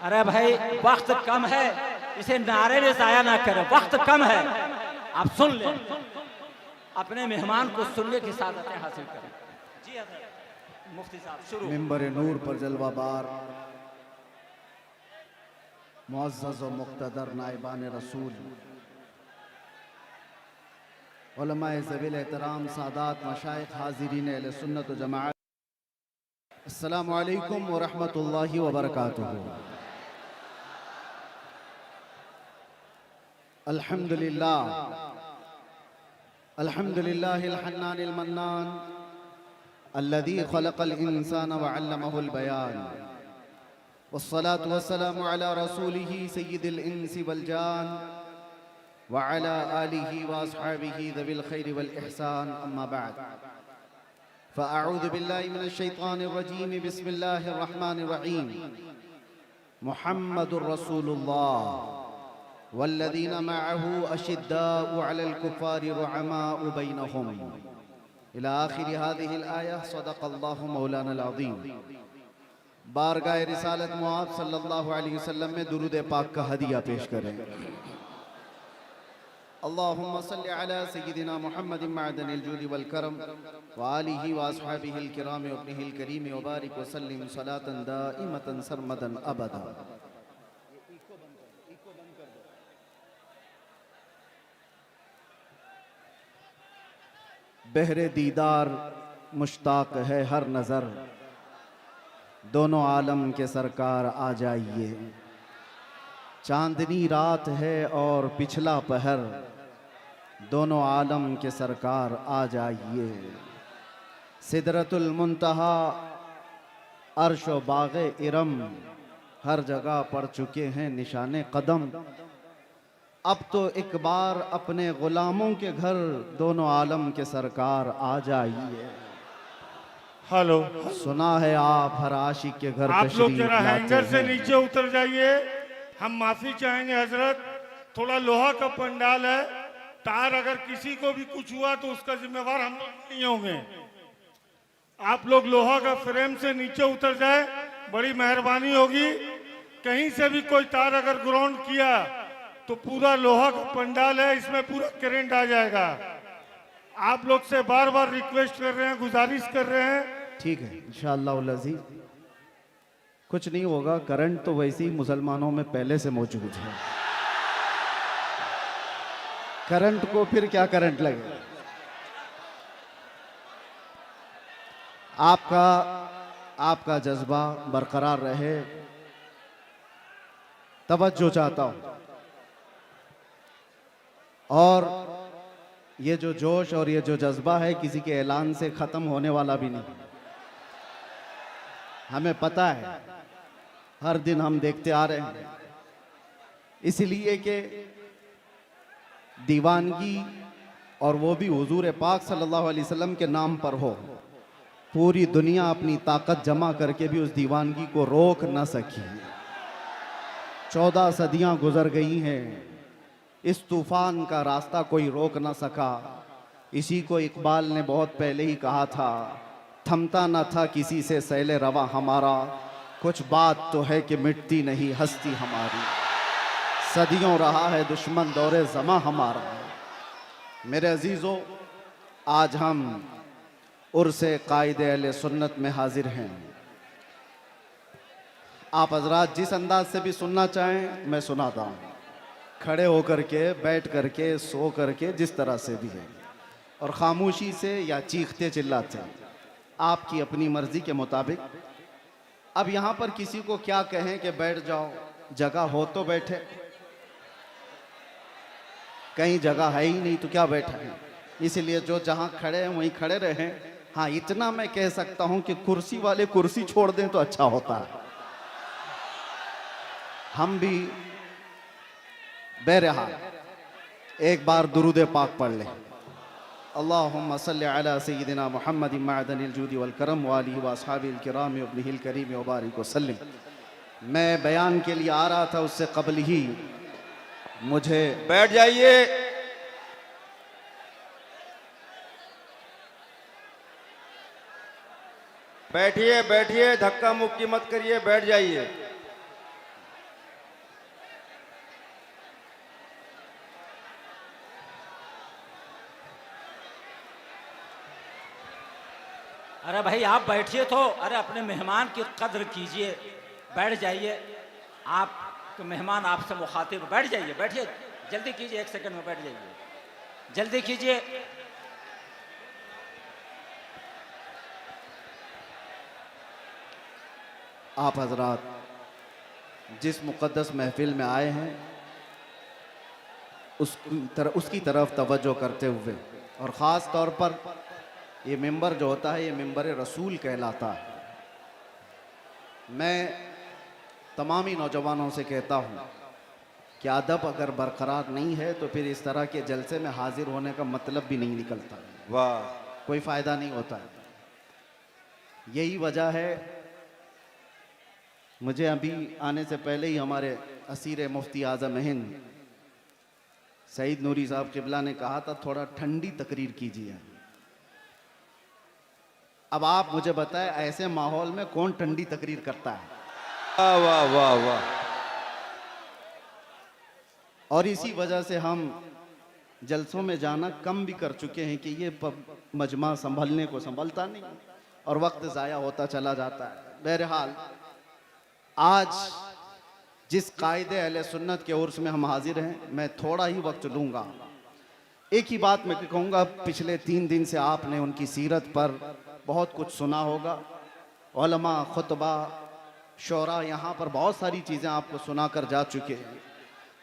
अरे भाई वक्त कम है, इसे नारे में जाया ना करें, वक्त कम है। आप सुन ले, अपने मेहमान को सुनने की सादतें हासिल करें। जी हज़रत मुफ्ती साहब शुरू। मिंबर नूर पर जलवाबार मुअज़्ज़ज़ व मुक़्तदर नाइबान रसूल, उलमाए ज़वील एहतराम, सादात मशाइख़, हाज़िरीन अहले सुन्नत व जमाअत, अस्सलामु अलैकुम व रहमतुल्लाहि व बरकातुहू। अल्हम्दुलिल्लाह अल्हम्दुलिल्लाहिल हन्नानिल मन्नान अल्लज़ी खलक़ल इंसान व अल्लमहुल बयान, वस्सलातु वस्सलामु अला रसूलिही सय्यिदिल इंसी वल जान व अला आलिही व अस्हाबिही ज़विल खैरि वल इहसान, अम्मा बअद। फ़अऊज़ु बिल्लाहि मिनश शैतानिर रजीम, बिस्मिल्लाहिर रहमानिर रहीम। मुहम्मदुर रसूलुल्लाह वल्लज़ीना मअहू अशिद्दाउ अलल कुफ़ारि रुहमाउ बैनहुम, इला आखिरि हाज़िहिल आया। सदक़ल्लाहु मौलाना अज़ीम। बारगाह रिसालत मुआब सल्लल्लाहु अलैहि वसल्लम में दुरूद पाक का हदिया पेश करें। अल्लाहुम्मा सल्लि अला सय्यिदिना मुहम्मदिन मअदनिल जूदि वल करम व आलिहि व अस्हाबिहिल किराम व इब्निहिल करीम व बारिक व सल्लिम सलातन दाइमतन सरमदन अबदा। बहरे दीदार मुश्ताक है हर नज़र, दोनों आलम के सरकार आ जाइए। चांदनी रात है और पिछला पहर, दोनों आलम के सरकार आ जाइए। सिदरतुल मुंतहा अर्श व बाग़े इरम, हर जगह पड़ चुके हैं निशाने कदम। अब तो एक बार अपने गुलामों के घर, दोनों आलम के सरकार आ जाइए। हेलो, सुना है आप हर आशिक के घर आप लोग तशरीफ जरा लाते हैंगर से हैं। नीचे उतर जाइए। हम माफी चाहेंगे हजरत, थोड़ा लोहा का पंडाल है, तार अगर किसी को भी कुछ हुआ तो उसका जिम्मेवार हम लोग नहीं होंगे। आप लोग लोहा का फ्रेम से नीचे उतर जाए, बड़ी मेहरबानी होगी। कहीं से भी कोई तार अगर ग्राउंड किया तो पूरा लोहा का पंडाल है, इसमें पूरा करंट आ जाएगा। आप लोग से बार बार रिक्वेस्ट कर रहे हैं, गुजारिश कर रहे हैं। ठीक है, इंशाअल्लाह उल अज़ीज़ कुछ नहीं होगा। करंट तो वैसे ही मुसलमानों में पहले से मौजूद है, करंट को फिर क्या करंट लगे। आपका जज्बा बरकरार रहे, तवज्जो चाहता हूं। और ये जो जोश और ये जो जज्बा है, किसी के ऐलान से ख़त्म होने वाला भी नहीं। हमें पता है, हर दिन हम देखते आ रहे हैं, इसलिए कि दीवानगी और वो भी हुजूर पाक सल्लल्लाहु अलैहि वसल्लम के नाम पर हो। पूरी दुनिया अपनी ताकत जमा करके भी उस दीवानगी को रोक न सकी। 14 सदियां गुजर गई हैं, इस तूफान का रास्ता कोई रोक ना सका। इसी को इकबाल ने बहुत पहले ही कहा था, थमता न था किसी से सैले रवा हमारा, कुछ बात तो है कि मिटती नहीं हस्ती हमारी। सदियों रहा है दुश्मन दौरे ज़मा हमारा। मेरे अजीज़ों, आज हम उर्से कायदे अहले सुन्नत में हाजिर हैं। आप हजरात जिस अंदाज से भी सुनना चाहें मैं सुनाता हूँ, खड़े होकर के, बैठ करके, सो करके, जिस तरह से भी है, और ख़ामोशी से या चीखते चिल्लाते, आपकी अपनी मर्ज़ी के मुताबिक। अब यहाँ पर किसी को क्या कहें कि बैठ जाओ, जगह हो तो बैठे, कहीं जगह है ही नहीं तो क्या बैठा है। इसलिए जो जहाँ खड़े हैं वहीं खड़े रहें। हाँ, इतना मैं कह सकता हूँ कि कुर्सी वाले कुर्सी छोड़ दें तो अच्छा होता है। हम भी बहरहाल एक बार दुरूद पाक पढ़ लें। अल्लाहुम्मा सल्लि अला सय्यिदिना मुहम्मदिन मअदनिल जूदि वल करम व आलिहि व अस्हाबिल किराम व इब्निहिल करीम व बारिक व सल्लिम। मैं बयान के लिए आ रहा था, उससे कबल ही मुझे बैठ जाइए। बैठिए बैठिए, धक्का मुक्की मत करिए, बैठ जाइए। अरे भाई आप बैठिए तो, अरे अपने मेहमान की कद्र कीजिए, बैठ जाइए। आप तो मेहमान आपसे मुखातिब, बैठ जाइए, बैठिए, जल्दी कीजिए, 1 सेकंड में बैठ जाइए, जल्दी कीजिए। आप हजरात जिस मुक़द्दस महफिल में आए हैं उसकी तरफ तवज्जो करते हुए, और ख़ास तौर पर ये मिंबर जो होता है ये मिंबर रसूल कहलाता है। मैं तमामी नौजवानों से कहता हूँ कि अदब अगर बरकरार नहीं है तो फिर इस तरह के जलसे में हाजिर होने का मतलब भी नहीं निकलता, वाह, कोई फ़ायदा नहीं होता है। यही वजह है, मुझे अभी आने से पहले ही हमारे असीर मुफ्ती आज़म हिंद सईद नूरी साहब किबला ने कहा था थोड़ा ठंडी तकरीर कीजिए। अब आप मुझे बताएं ऐसे माहौल में कौन ठंडी तकरीर करता है? वाह वाह वाह वाह। और इसी वजह से हम जलसों में जाना कम भी कर चुके हैं कि ये मजमा संभलने को संभलता नहीं और वक्त ज़ाया होता चला जाता है। बहरहाल आज जिस कायदे अहले सुन्नत के उर्स में हम हाजिर हैं, मैं थोड़ा ही वक्त लूँगा। एक ही बात मैं कहूँगा, पिछले 3 दिन से आपने उनकी सीरत पर बहुत कुछ सुना होगा। उलमा, खुतबा, शोरा, यहाँ पर बहुत सारी चीज़ें आपको सुना कर जा चुके हैं,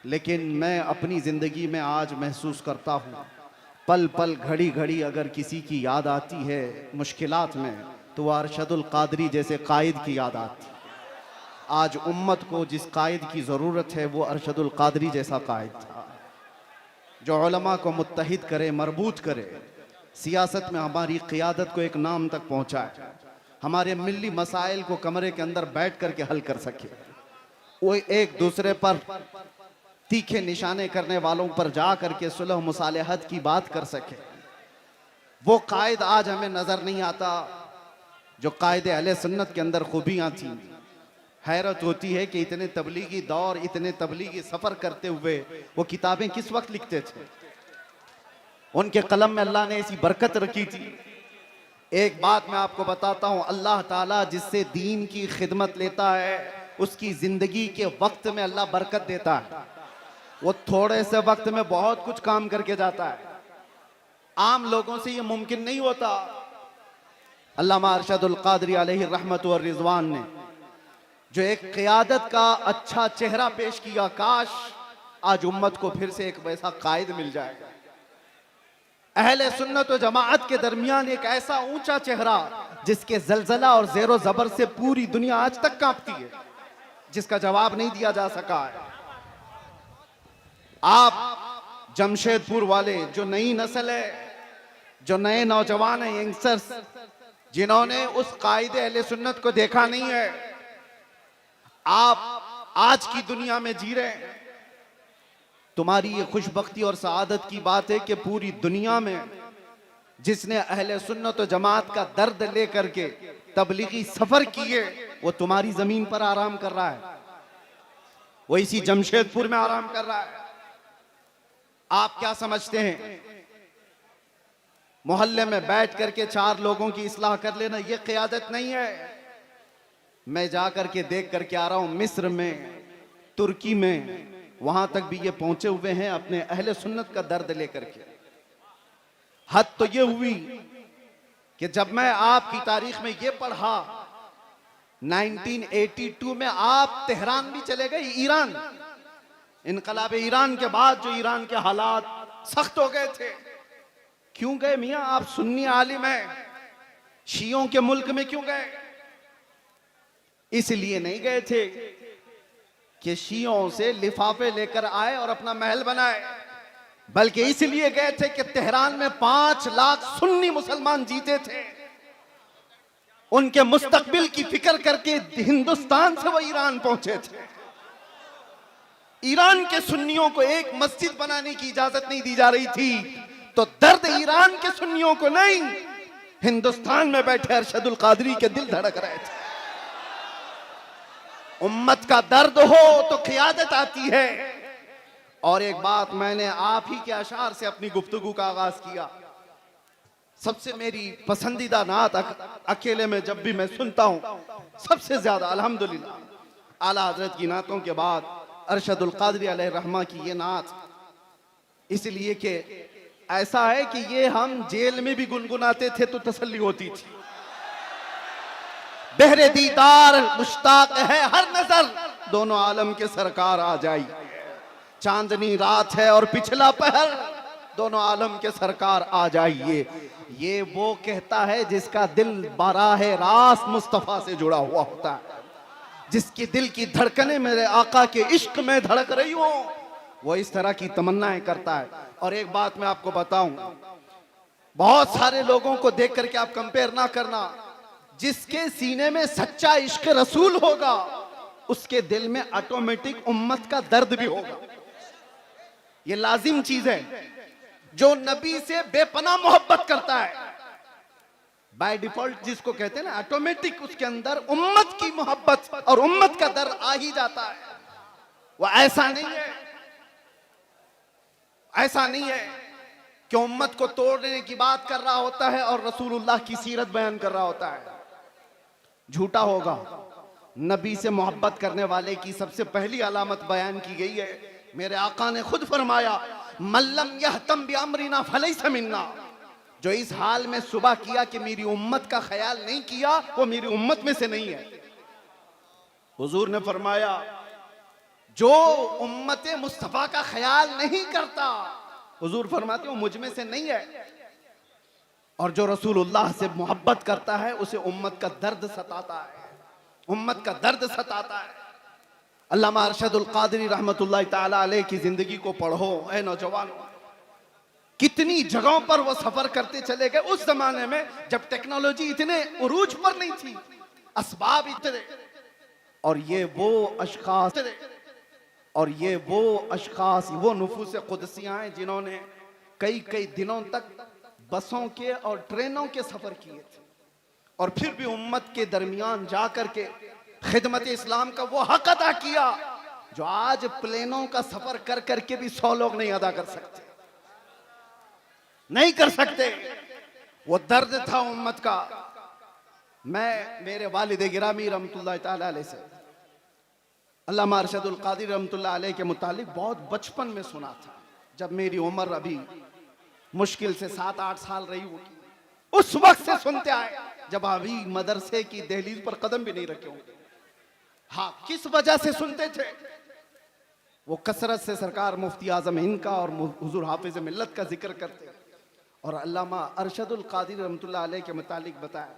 लेकिन मैं अपनी ज़िंदगी में आज महसूस करता हूँ, पल पल घड़ी घड़ी अगर किसी की याद आती है मुश्किलात में तो वह अरशदुल कादरी जैसे कायद की याद आती है। आज उम्मत को जिस कायद की ज़रूरत है वो अरशदुल कादरी जैसा कायद था, जो उलमा को मुत्तहिद करे, मरबूत करे, सियासत में हमारी क़ियादत को एक नाम तक पहुँचाए, हमारे मिली मसाइल को कमरे के अंदर बैठ कर के हल कर सके, वो एक दूसरे पर तीखे निशाने करने वालों पर जा करके सुलह मुसालहत की बात कर सके। वो कायद आज हमें नज़र नहीं आता जो कायदे अहले सुन्नत के अंदर खूबियाँ थीं। हैरत होती है कि इतने तबलीगी दौर, इतने तबलीगी सफ़र करते हुए वो किताबें किस वक्त लिखते थे। उनके कलम में अल्लाह ने ऐसी बरकत रखी थी। एक बात मैं आपको बताता हूँ, अल्लाह ताला जिससे दीन की खिदमत लेता है उसकी ज़िंदगी के वक्त में अल्लाह बरकत देता है। वो थोड़े से वक्त में बहुत कुछ काम करके जाता है। आम लोगों से ये मुमकिन नहीं होता। अल्लामा अरशदुल कादरी अलैहि रहमत व रिज़वान ने जो एक क़ियादत का अच्छा चेहरा पेश किया, काश आज उम्मत को फिर से एक वैसा कायद मिल जाएगा। अहले सुन्नत व जमाअत के दरमियान एक ऐसा ऊंचा चेहरा जिसके जलजला और ज़ेरो ज़बर से पूरी दुनिया आज तक कांपती है, जिसका जवाब नहीं दिया जा सका है। आप जमशेदपुर वाले, जो नई नस्ल है, जो नए नौजवान हैं, यंगस्टर्स, जिन्होंने उस कायदे अहले सुन्नत को देखा नहीं है, आप आज की दुनिया में जी रहे हैं। तुम्हारी ये खुशबख्ती और सआदत की बात है कि पूरी दुनिया में जिसने अहले सुन्नत व जमात का दर्द लेकर के तबलीगी सफर किए वो तुम्हारी जमीन पर आराम कर रहा है, वो इसी जमशेदपुर में आराम कर रहा है। आप क्या समझते हैं मोहल्ले में बैठ करके 4 लोगों की इस्लाह कर लेना ये क़ियादत नहीं है। मैं जा करके देख करके आ रहा हूं, मिस्र में, तुर्की में, वहां तक भी ये पहुंचे हुए हैं अपने अहले सुन्नत का दर्द लेकर के। हद तो ये हुई कि जब मैं आपकी तारीख में ये पढ़ा 1982 में आप तेहरान भी चले गए, ईरान, इनकलाब ईरान के बाद जो ईरान के हालात सख्त हो गए थे। क्यों गए मियां? आप सुन्नी आलिम हैं, शियों के मुल्क में क्यों गए? इसलिए नहीं गए थे कि शियों से लिफाफे लेकर आए और अपना महल बनाए, बल्कि इसलिए गए थे कि तेहरान में 5 लाख सुन्नी मुसलमान जीते थे। उनके मुस्तकबिल की फिक्र करके हिंदुस्तान से वो ईरान पहुंचे थे। ईरान के सुन्नियों को एक मस्जिद बनाने की इजाजत नहीं दी जा रही थी, तो दर्द ईरान के सुन्नियों को नहीं, हिंदुस्तान में बैठे अरशदुल कादरी के दिल धड़क रहे थे। उम्मत का दर्द हो तो क़ियादत आती है। और एक बात मैंने आप ही के अशार से अपनी गुफ्तगू का आगाज किया, सबसे मेरी पसंदीदा नात अकेले में जब भी मैं सुनता हूँ, सबसे ज्यादा अल्हम्दुलिल्लाह आला हजरत की नातों के बाद अरशदुल कादरी अलैहि रहमा की ये नात, इसलिए कि ऐसा है कि ये हम जेल में भी गुनगुनाते थे तो तसल्ली होती थी। बहरे दीदार मुश्ताक है हर नजर, दोनों आलम के सरकार आ जाई। चांदनी रात है और पिछला पहर, दोनों आलम के सरकार आ जाइए। ये वो कहता है जिसका दिल बाराह रास्त मुस्तफा से जुड़ा हुआ होता है, जिसकी दिल की धड़कनें मेरे आका के इश्क में धड़क रही हो, वो इस तरह की तमन्नाएं करता है। और एक बात मैं आपको बताऊं, बहुत सारे लोगों को देख करके आप कंपेयर ना करना। जिसके सीने में सच्चा इश्क रसूल होगा, उसके दिल में ऑटोमेटिक उम्मत का दर्द भी होगा। ये लाजिम चीज है। जो नबी से बेपनाह मोहब्बत करता है, बाय डिफॉल्ट जिसको कहते हैं ना, ऑटोमेटिक उसके अंदर उम्मत की मोहब्बत और उम्मत का दर्द आ ही जाता है। वो ऐसा नहीं है, ऐसा नहीं है कि उम्मत को तोड़ने की बात कर रहा होता है और रसूलुल्लाह की सीरत बयान कर रहा होता है। झूठा होगा। नबी से मोहब्बत करने वाले की सबसे पहली अलामत बयान की गई है। मेरे आका ने खुद फरमाया, मल्लम यहतम बिअमरिना फलैसा मिन्ना। जो इस हाल में सुबह किया कि मेरी उम्मत का ख्याल नहीं किया, वो मेरी उम्मत में से नहीं है। हुजूर ने फरमाया, जो उम्मत मुस्तफा का ख्याल नहीं करता, हुजूर फरमाते हो मुझ में से नहीं है। और जो रसूलुल्लाह से मोहब्बत करता है, उसे उम्मत का दर्द सताता है, उम्मत का दर्द सताता है। अल्लामा अरशदुल कादरी रहमतुल्लाह ताला अलैह की जिंदगी को पढ़ो ऐ नौजवानों। कितनी जगहों पर वो सफर करते चले गए उस जमाने में जब टेक्नोलॉजी इतने उरूज पर नहीं थी, असबाब इतने। और ये वो अशखास, वो नुफूस कुदसियां हैं जिन्होंने कई कई दिनों तक बसों के और ट्रेनों के सफर किए थे, और फिर भी उम्मत के दरमियान जाकर के खिदमत इस्लाम का वो हक अदा किया जो आज प्लेनों का सफर कर करके भी 100 लोग नहीं अदा कर सकते, नहीं कर सकते। वो दर्द था उम्मत का। मैं मेरे वालिद गिरामी रहमतुल्लाह ताला अलैह से अल्लामा अरशदुल कादरी रहमतुल्लाह अलैह के मुतालिक बहुत बचपन में सुना था, जब मेरी उम्र अभी मुश्किल से 7-8 साल रही होगी। उस वक्त से सुनते आए जब अभी मदरसे की दहलीज पर कदम भी नहीं रखे होंगे। हाँ, किस वजह से सुनते थे? वो कसरत से सरकार मुफ्ती आजम हिंद का और हुजूर हाफिज मिल्लत का जिक्र करते, और अल्लामा अरशदुल कादरी रहमतुल्लाह अलैह के मुतालिक बताया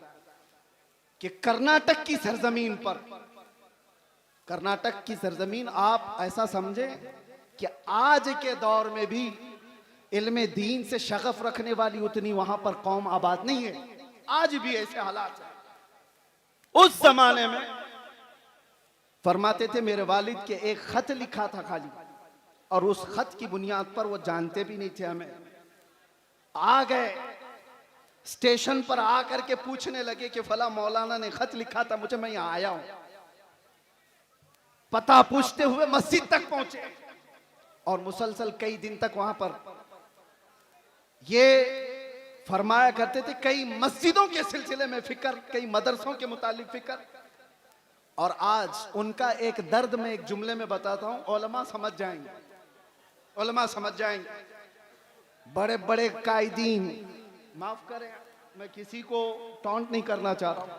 कि कर्नाटक की सरजमीन पर, कर्नाटक की सरजमीन आप ऐसा समझे कि आज के दौर में भी इल्मे दीन से शगफ रखने वाली उतनी वहां पर कौम आबाद नहीं है। आज भी ऐसे हालात हैं। उस जमाने में फरमाते थे, मेरे वालिद के एक खत लिखा था खाली, और उस खत की बुनियाद पर वो जानते भी नहीं थे हमें। आ गए स्टेशन पर आकर के पूछने लगे कि फला मौलाना ने खत लिखा था मुझे, मैं यहां आया हूं। पता पूछते हुए मस्जिद तक पहुंचे, और मुसलसल कई दिन तक वहां पर ये फरमाया करते थे, कई मस्जिदों के सिलसिले में फिक्र, कई मदरसों के मुतालिक फिक्र। और आज उनका एक दर्द में एक जुमले में बताता हूं, उलमा समझ जाएंगे, उलमा समझ जाएंगे। बड़े बड़े कायदीन, माफ करें मैं किसी को टॉन्ट नहीं करना चाह रहा,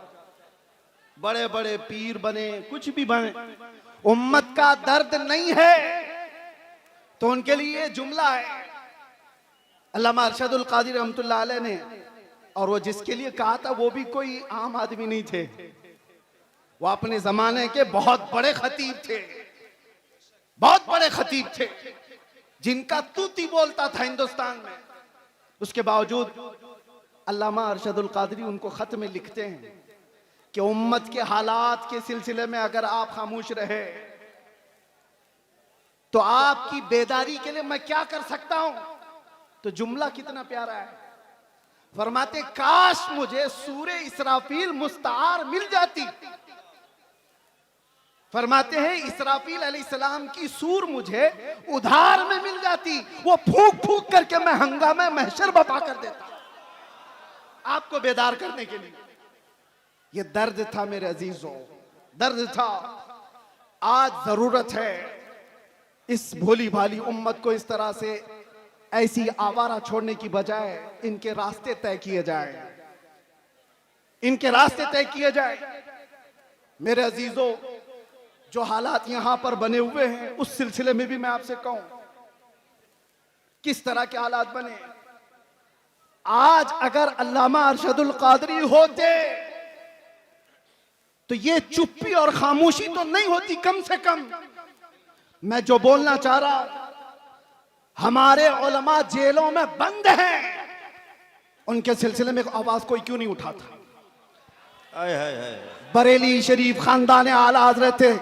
बड़े बड़े पीर बने, कुछ भी बने, उम्मत का दर्द नहीं है तो उनके लिए ये जुमला है। अल्लामा अरशदुल कादरी रहमतुल्लाह अलैह ने, और वो जिसके लिए कहा था वो भी कोई आम आदमी नहीं थे, वो अपने जमाने के बहुत बड़े खतीब थे, बहुत बड़े खतीब थे जिनका तूती बोलता था हिंदुस्तान में। उसके बावजूद अल्लामा अरशदुल कादरी उनको खत में लिखते हैं कि उम्मत के हालात के सिलसिले में अगर आप खामोश रहे तो आपकी बेदारी के लिए मैं क्या कर सकता हूं। तो जुमला कितना प्यारा है, फरमाते, काश मुझे सूरे इसराफील मुस्तार मिल जाती। फरमाते हैं, इसराफील अलैहिस्सलाम की सूर मुझे उधार में मिल जाती, वो फूंक फूंक करके मैं हंगामे महशर बपा कर देता। आपको बेदार करने के लिए। ये दर्द था मेरे अजीजों, दर्द था। आज जरूरत है इस भोली भाली उम्मत को इस तरह से ऐसी आवारा छोड़ने की बजाय इनके रास्ते तय किए जाए, इनके रास्ते तय किए जाए। मेरे अजीजों, जो हालात यहां पर बने हुए हैं उस सिलसिले में भी मैं आपसे कहूं, किस तरह के हालात बने। आज अगर अल्लामा अरशदुल कादरी होते तो ये चुप्पी और खामोशी तो नहीं होती। कम से कम मैं जो बोलना चाह रहा हूं, हमारे उलमा जेलों में बंद हैं, उनके सिलसिले में आवाज कोई क्यों नहीं उठाता। हाय हाय हाय। बरेली शरीफ खानदान आला हजरत थे,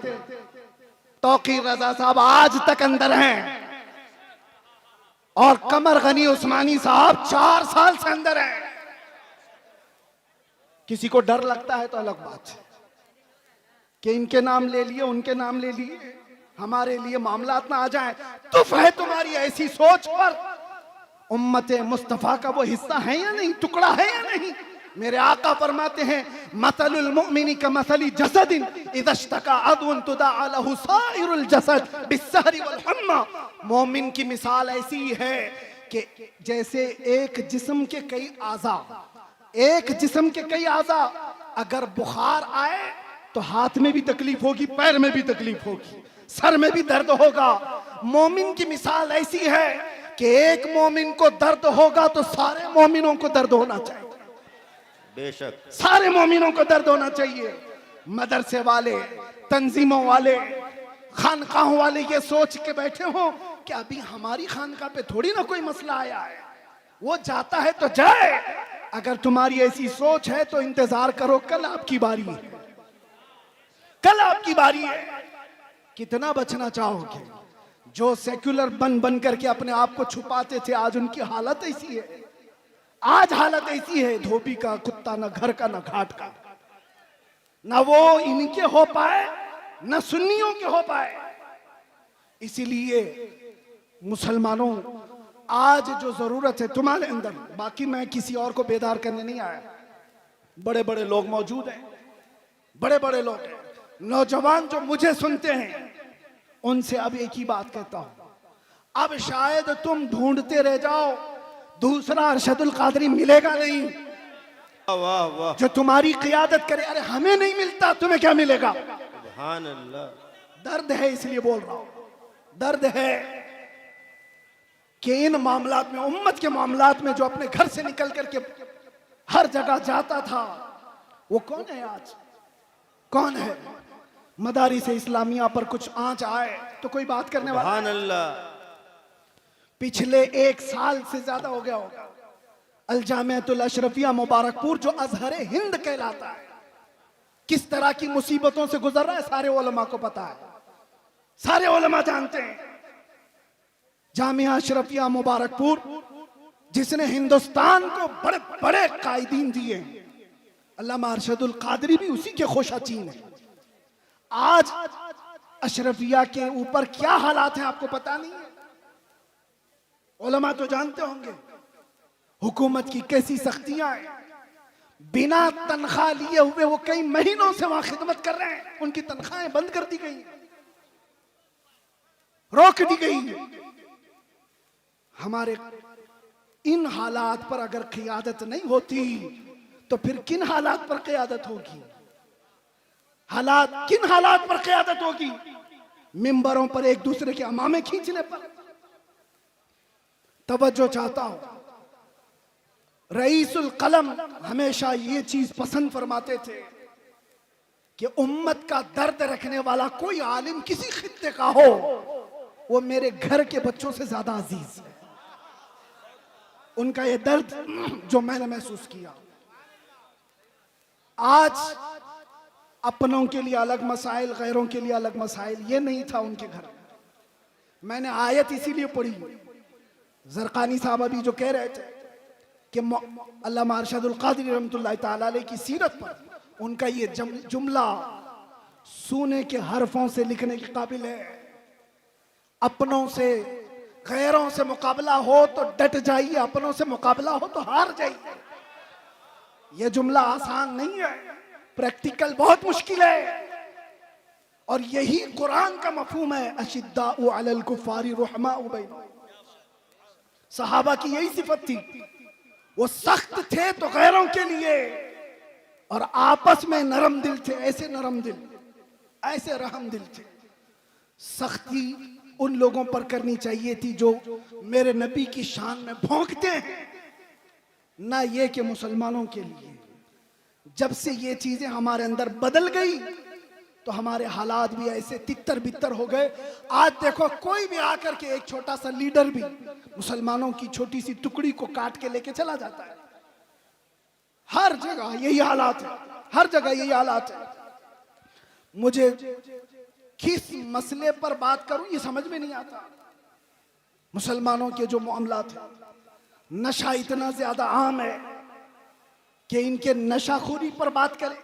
तौकीर रजा साहब आज तक अंदर हैं, और कमर गनी उस्मानी साहब 4 साल से अंदर हैं। किसी को डर लगता है तो अलग बात है कि इनके नाम ले लिए, उनके नाम ले लिए, हमारे लिए मामलात ना आ जाए। तुफ है तुम्हारी ऐसी सोच पर। उम्मत मुस्तफा का वो हिस्सा है या नहीं, टुकड़ा है या नहीं। मेरे आका फरमाते हैं, मसलुल मुमिनी का मसली जसदिन इज़ा इश्तका अदवन तुदाअ लहु साइरुल जसद बिस्सहरी वल हम्मा। मोमिन की मिसाल ऐसी है कि जैसे एक जिस्म के कई आज़ा, एक जिस्म के कई आज़ा, अगर बुखार आए तो हाथ में भी तकलीफ होगी, पैर में भी तकलीफ होगी, सर में भी दर्द होगा। मोमिन की मिसाल ऐसी है कि एक मोमिन को दर्द होगा तो सारे मोमिनों को दर्द होना चाहिए। बेशक सारे मोमिनों को दर्द होना चाहिए। मदरसे वाले, तंजीमों वाले, खानकाहों वाले ये सोच के बैठे हो कि अभी हमारी खानका पे थोड़ी ना कोई मसला आया है, वो जाता है तो जाए। अगर तुम्हारी ऐसी सोच है तो इंतजार करो, कल आपकी बारी है, कल आपकी बारी है। कितना बचना चाहोगे? जो सेक्युलर बन करके अपने आप को छुपाते थे, आज उनकी हालत ऐसी है। आज हालत ऐसी है, धोबी का कुत्ता, ना घर का ना घाट का। ना वो इनके हो पाए, ना सुन्नियों के हो पाए। इसीलिए मुसलमानों, आज जो जरूरत है तुम्हारे अंदर, बाकी मैं किसी और को बेदार करने नहीं आया। बड़े बड़े लोग मौजूद हैं, बड़े बड़े लोग हैं। नौजवान जो मुझे सुनते हैं उनसे अब एक ही बात कहता हूं, अब शायद तुम ढूंढते रह जाओ, दूसरा अरशदुल कादरी मिलेगा नहीं वाह वाह। जो तुम्हारी क़ियादत करे। अरे हमें नहीं मिलता, तुम्हें क्या मिलेगा? सुभान अल्लाह। दर्द है, इसलिए बोल रहा हूं, दर्द है कि इन मामलात में, उम्मत के मामलात में, जो अपने घर से निकल करके हर जगह जाता था, वो कौन है आज? कौन है? मदारिस इस्लामिया पर कुछ आंच आए तो कोई बात करने वाला? सुभान अल्लाह। पिछले 1 साल से ज्यादा हो गया होगा, अल जामिअतुल अशरफिया मुबारकपुर, जो अजहर हिंद कहलाता है, किस तरह की मुसीबतों से गुजर रहा है, सारे उलमा को पता है, सारे उलमा जानते हैं। जामिया अशरफिया मुबारकपुर, जिसने हिंदुस्तान को बड़े बड़े कायदीन दिए, अल्लामा अरशदुल कादरी भी उसी के खोशाचीन है। आज अशरफिया के ऊपर क्या हालात हैं आपको पता नहीं है? उलमा तो जानते होंगे, हुकूमत की कैसी सख्तियां हैं। बिना तनख्वाह लिए हुए वो कई महीनों से वहां खिदमत कर रहे हैं, उनकी तनख्वाहें बंद कर दी गई, रोक दी गई। हमारे इन हालात पर अगर क़ियादत नहीं होती तो फिर किन हालात पर क़ियादत होगी? हालात, किन हालात पर क़ियादत होगी? मिंबरों पर एक दूसरे के अमामे खींचने पर। तवज्जो चाहता हूं, रईसुल कलम हमेशा ये चीज पसंद फरमाते थे कि उम्मत का दर्द रखने वाला कोई आलिम किसी खित्ते का हो, वो मेरे घर के बच्चों से ज्यादा अजीज है। उनका ये दर्द जो मैंने महसूस किया, आज अपनों के लिए अलग मसाइल, गैरों के लिए अलग मसाइल, ये नहीं था उनके घर। मैंने आयत इसीलिए पढ़ी, ज़रक़ानी साहब अभी जो कह रहे थे कि अल्लामा अरशदुल कादरी रहमतुल्लाह तआला अलैह की सीरत पर उनका ये जुमला सूने के हरफों से लिखने के काबिल है। अपनों से गैरों से मुकाबला हो तो डट जाइए, अपनों से मुकाबला हो तो हार जाइए। यह जुमला आसान नहीं है, प्रैक्टिकल बहुत मुश्किल है। और यही कुरान का मफहूम है, अशिद्दाउ अलल कुफ्फारी रुहमाउ बैनहुम। सहाबा की यही सिफत थी, वो सख्त थे तो गैरों के लिए और आपस में नरम दिल थे। ऐसे नरम दिल, ऐसे रहम दिल थे। सख्ती उन लोगों पर करनी चाहिए थी जो मेरे नबी की शान में भौंकते हैं, ना ये कि मुसलमानों के लिए। जब से ये चीजें हमारे अंदर बदल गई तो हमारे हालात भी ऐसे तितर बितर हो गए। आज देखो, कोई भी आकर के, एक छोटा सा लीडर भी मुसलमानों की छोटी सी टुकड़ी को काट के लेके चला जाता है। हर जगह यही हालात है, हर जगह यही हालात है। मुझे किस मसले पर बात करूं ये समझ में नहीं आता। मुसलमानों के जो मामलात हैं, नशा इतना ज्यादा आम है कि इनके नशाखोरी पर बात करें,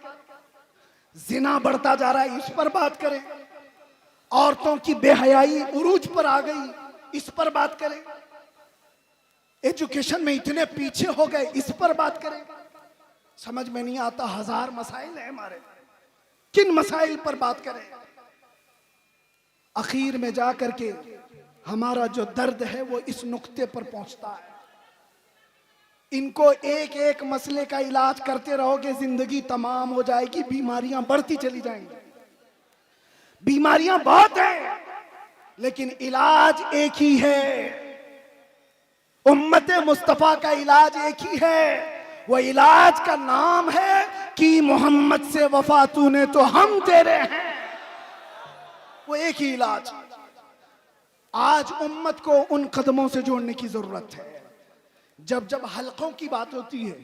जिना बढ़ता जा रहा है इस पर बात करें, औरतों की बेहयाई उरूज पर आ गई इस पर बात करें, एजुकेशन में इतने पीछे हो गए इस पर बात करें। समझ में नहीं आता, हजार मसाइल है हमारे, किन मसाइल पर बात करें। आखिर में जाकर के हमारा जो दर्द है वो इस नुक्ते पर पहुंचता है। इनको एक एक मसले का इलाज करते रहोगे, जिंदगी तमाम हो जाएगी, बीमारियां बढ़ती चली जाएंगी। बीमारियां बहुत हैं लेकिन इलाज एक ही है। उम्मत मुस्तफा का इलाज एक ही है, वो इलाज का नाम है कि मोहम्मद से वफा तूने तो हम तेरे हैं। वो एक ही इलाज। आज उम्मत को उन कदमों से जोड़ने की जरूरत है। जब जब हलकों की बात होती है,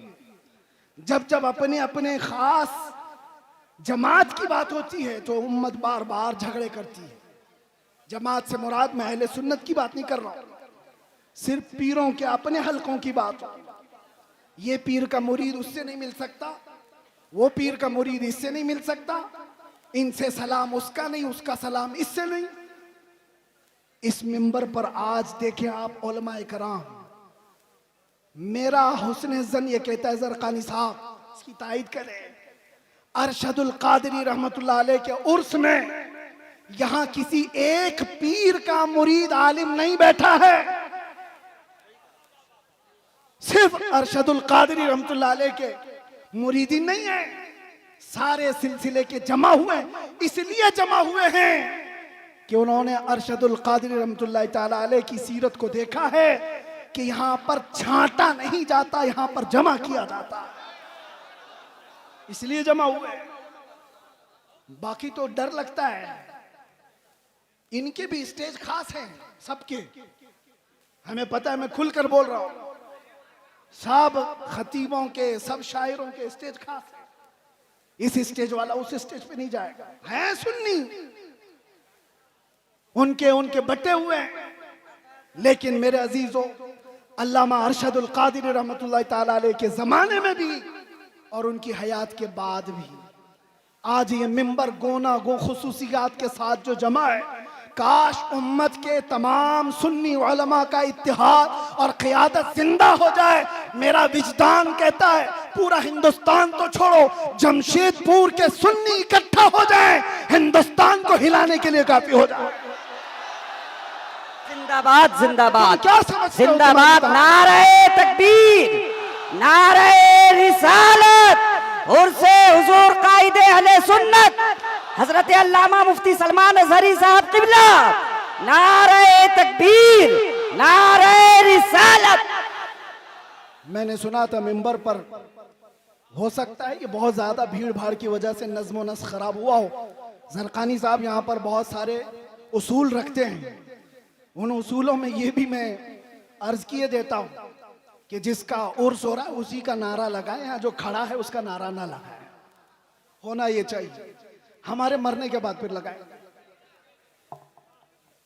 जब जब अपने अपने खास जमात की बात होती है तो उम्मत बार बार झगड़े करती है। जमात से मुराद मैं अहले सुन्नत की बात नहीं कर रहा हूं, सिर्फ पीरों के अपने हलकों की बात हो। ये पीर का मुरीद उससे नहीं मिल सकता, वो पीर का मुरीद इससे नहीं मिल सकता, इनसे सलाम उसका नहीं, उसका सलाम इससे नहीं। इस मिंबर पर आज देखें आप उलमा इकराम, मेरा हुस्न जन ये कहता है, ज़रक़ानी साहब इसकी तायीद करें, अरशदुल कादरी रहमतुल्लाह अलैह के उर्स में यहां किसी एक पीर का मुरीद आलिम नहीं बैठा है, सिर्फ अरशदुल कादरी रहमतुल्लाह अलैह के मुरीदी नहीं है, सारे सिलसिले के जमा हुए। इसलिए जमा हुए हैं कि उन्होंने अरशदुल कादरी रहमतुल्लाह ताला अलैह की सीरत को देखा है कि यहां पर छांटा नहीं जाता, यहां पर जमा किया जाता, इसलिए जमा हुए। बाकी तो डर लगता है। इनके भी स्टेज खास हैं, सबके हमें पता है, मैं खुलकर बोल रहा हूं। सब खतीबों के, सब शायरों के स्टेज खास है। इस स्टेज वाला उस स्टेज पे नहीं जाएगा। है सुन्नी, उनके बटे हुए हैं। लेकिन मेरे अजीजों, अल्लामा अरशदुल कादिरी रहमतुल्लाह ताला अलैह के जमाने में भी और उनकी हयात के बाद भी आज ये मिंबर गोना गो खुसूसियात के साथ जो जमा है, काश उम्मत के तमाम सुन्नी उलमा का इत्तिहाद और क़ियादत जिंदा हो जाए। मेरा विजदान कहता है पूरा हिंदुस्तान तो छोड़ो, जमशेदपुर के सुन्नी इकट्ठा हो जाए, हिंदुस्तान को हिलाने के लिए काफी हो जाए। जिंदाबाद जिंदाबाद क्या समझते हो? जिंदाबाद, नारे तकबीर, नारे रिसालत, उर्से हुजूर कायदे अहले सुन्नत हजरत अल्लामा मुफ्ती सलमान अजहरी साहब किबला, नारे तकबीर, नारे रिसालत। मैंने सुना था मिंबर पर, हो सकता है कि बहुत ज्यादा भीड़ भाड़ की वजह से नज्म व नस्ख खराब हुआ हो। ज़रक़ानी साहब यहाँ पर बहुत सारे उसूल रखते हैं, उन उसूलों में ये भी मैं अर्ज किए देता हूँ कि जिसका उर्स हो रहा है उसी का नारा लगाए, यहाँ जो खड़ा है उसका नारा ना लगाए। होना ये चाहिए, हमारे मरने के बाद फिर लगाए।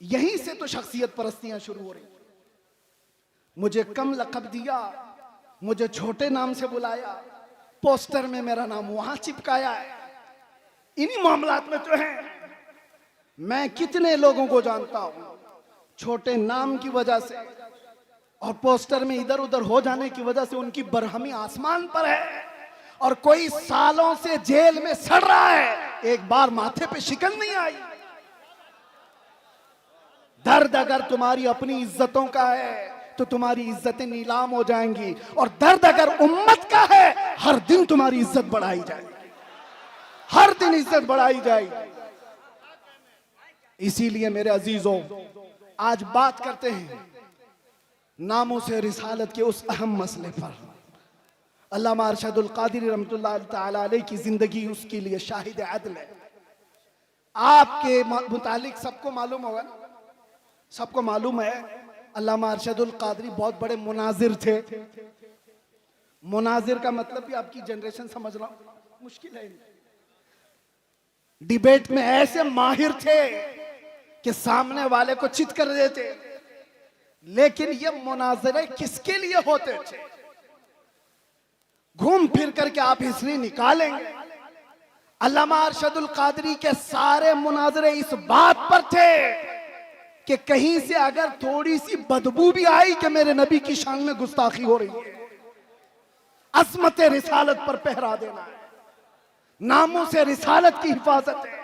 यहीं से तो शख्सियत परस्तियां शुरू हो रही। मुझे कम लक़ब दिया, मुझे छोटे नाम से बुलाया, पोस्टर में मेरा नाम वहां चिपकाया है। इन्हीं मामलात में तो है। मैं कितने लोगों को जानता हूं छोटे नाम की वजह से और पोस्टर में इधर उधर हो जाने की वजह से उनकी बरहमी आसमान पर है, और कोई सालों से जेल में सड़ रहा है, एक बार माथे पे शिकन नहीं आई। दर्द अगर तुम्हारी अपनी इज्जतों का है तो तुम्हारी इज्जतें नीलाम हो जाएंगी, और दर्द अगर उम्मत का है, हर दिन तुम्हारी इज्जत बढ़ाई जाएगी, हर दिन इज्जत बढ़ाई जाएगी। इसीलिए मेरे अजीजों, आज बात करते हैं नामों से रिसालत के उस अहम मसले पर। अल्लामा अरशदुल कादिरी रहमतुल्लाह तआला अलैह की जिंदगी उसके लिए शाहिद अदल है। आपके मुतालिक सबको मालूम होगा, सबको मालूम है अल्लामा अरशदुल कादरी बहुत बड़े मुनाजिर थे। मुनाजिर का मतलब भी आपकी जनरेशन समझना मुश्किल है। डिबेट में ऐसे माहिर थे कि सामने वाले को चित कर देते। लेकिन ये मुनाजरे किसके लिए होते थे? घूम फिर करके आप हिस्ट्री निकालेंगे, अल्लामा अरशदुल कादरी के सारे मुनाजरे इस बात पर थे कि कहीं से अगर थोड़ी सी बदबू भी आई कि मेरे नबी की शान में गुस्ताखी हो रही है, अज़मत रिसालत पर पहरा देना है, नामों से रिसालत की हिफाजत है।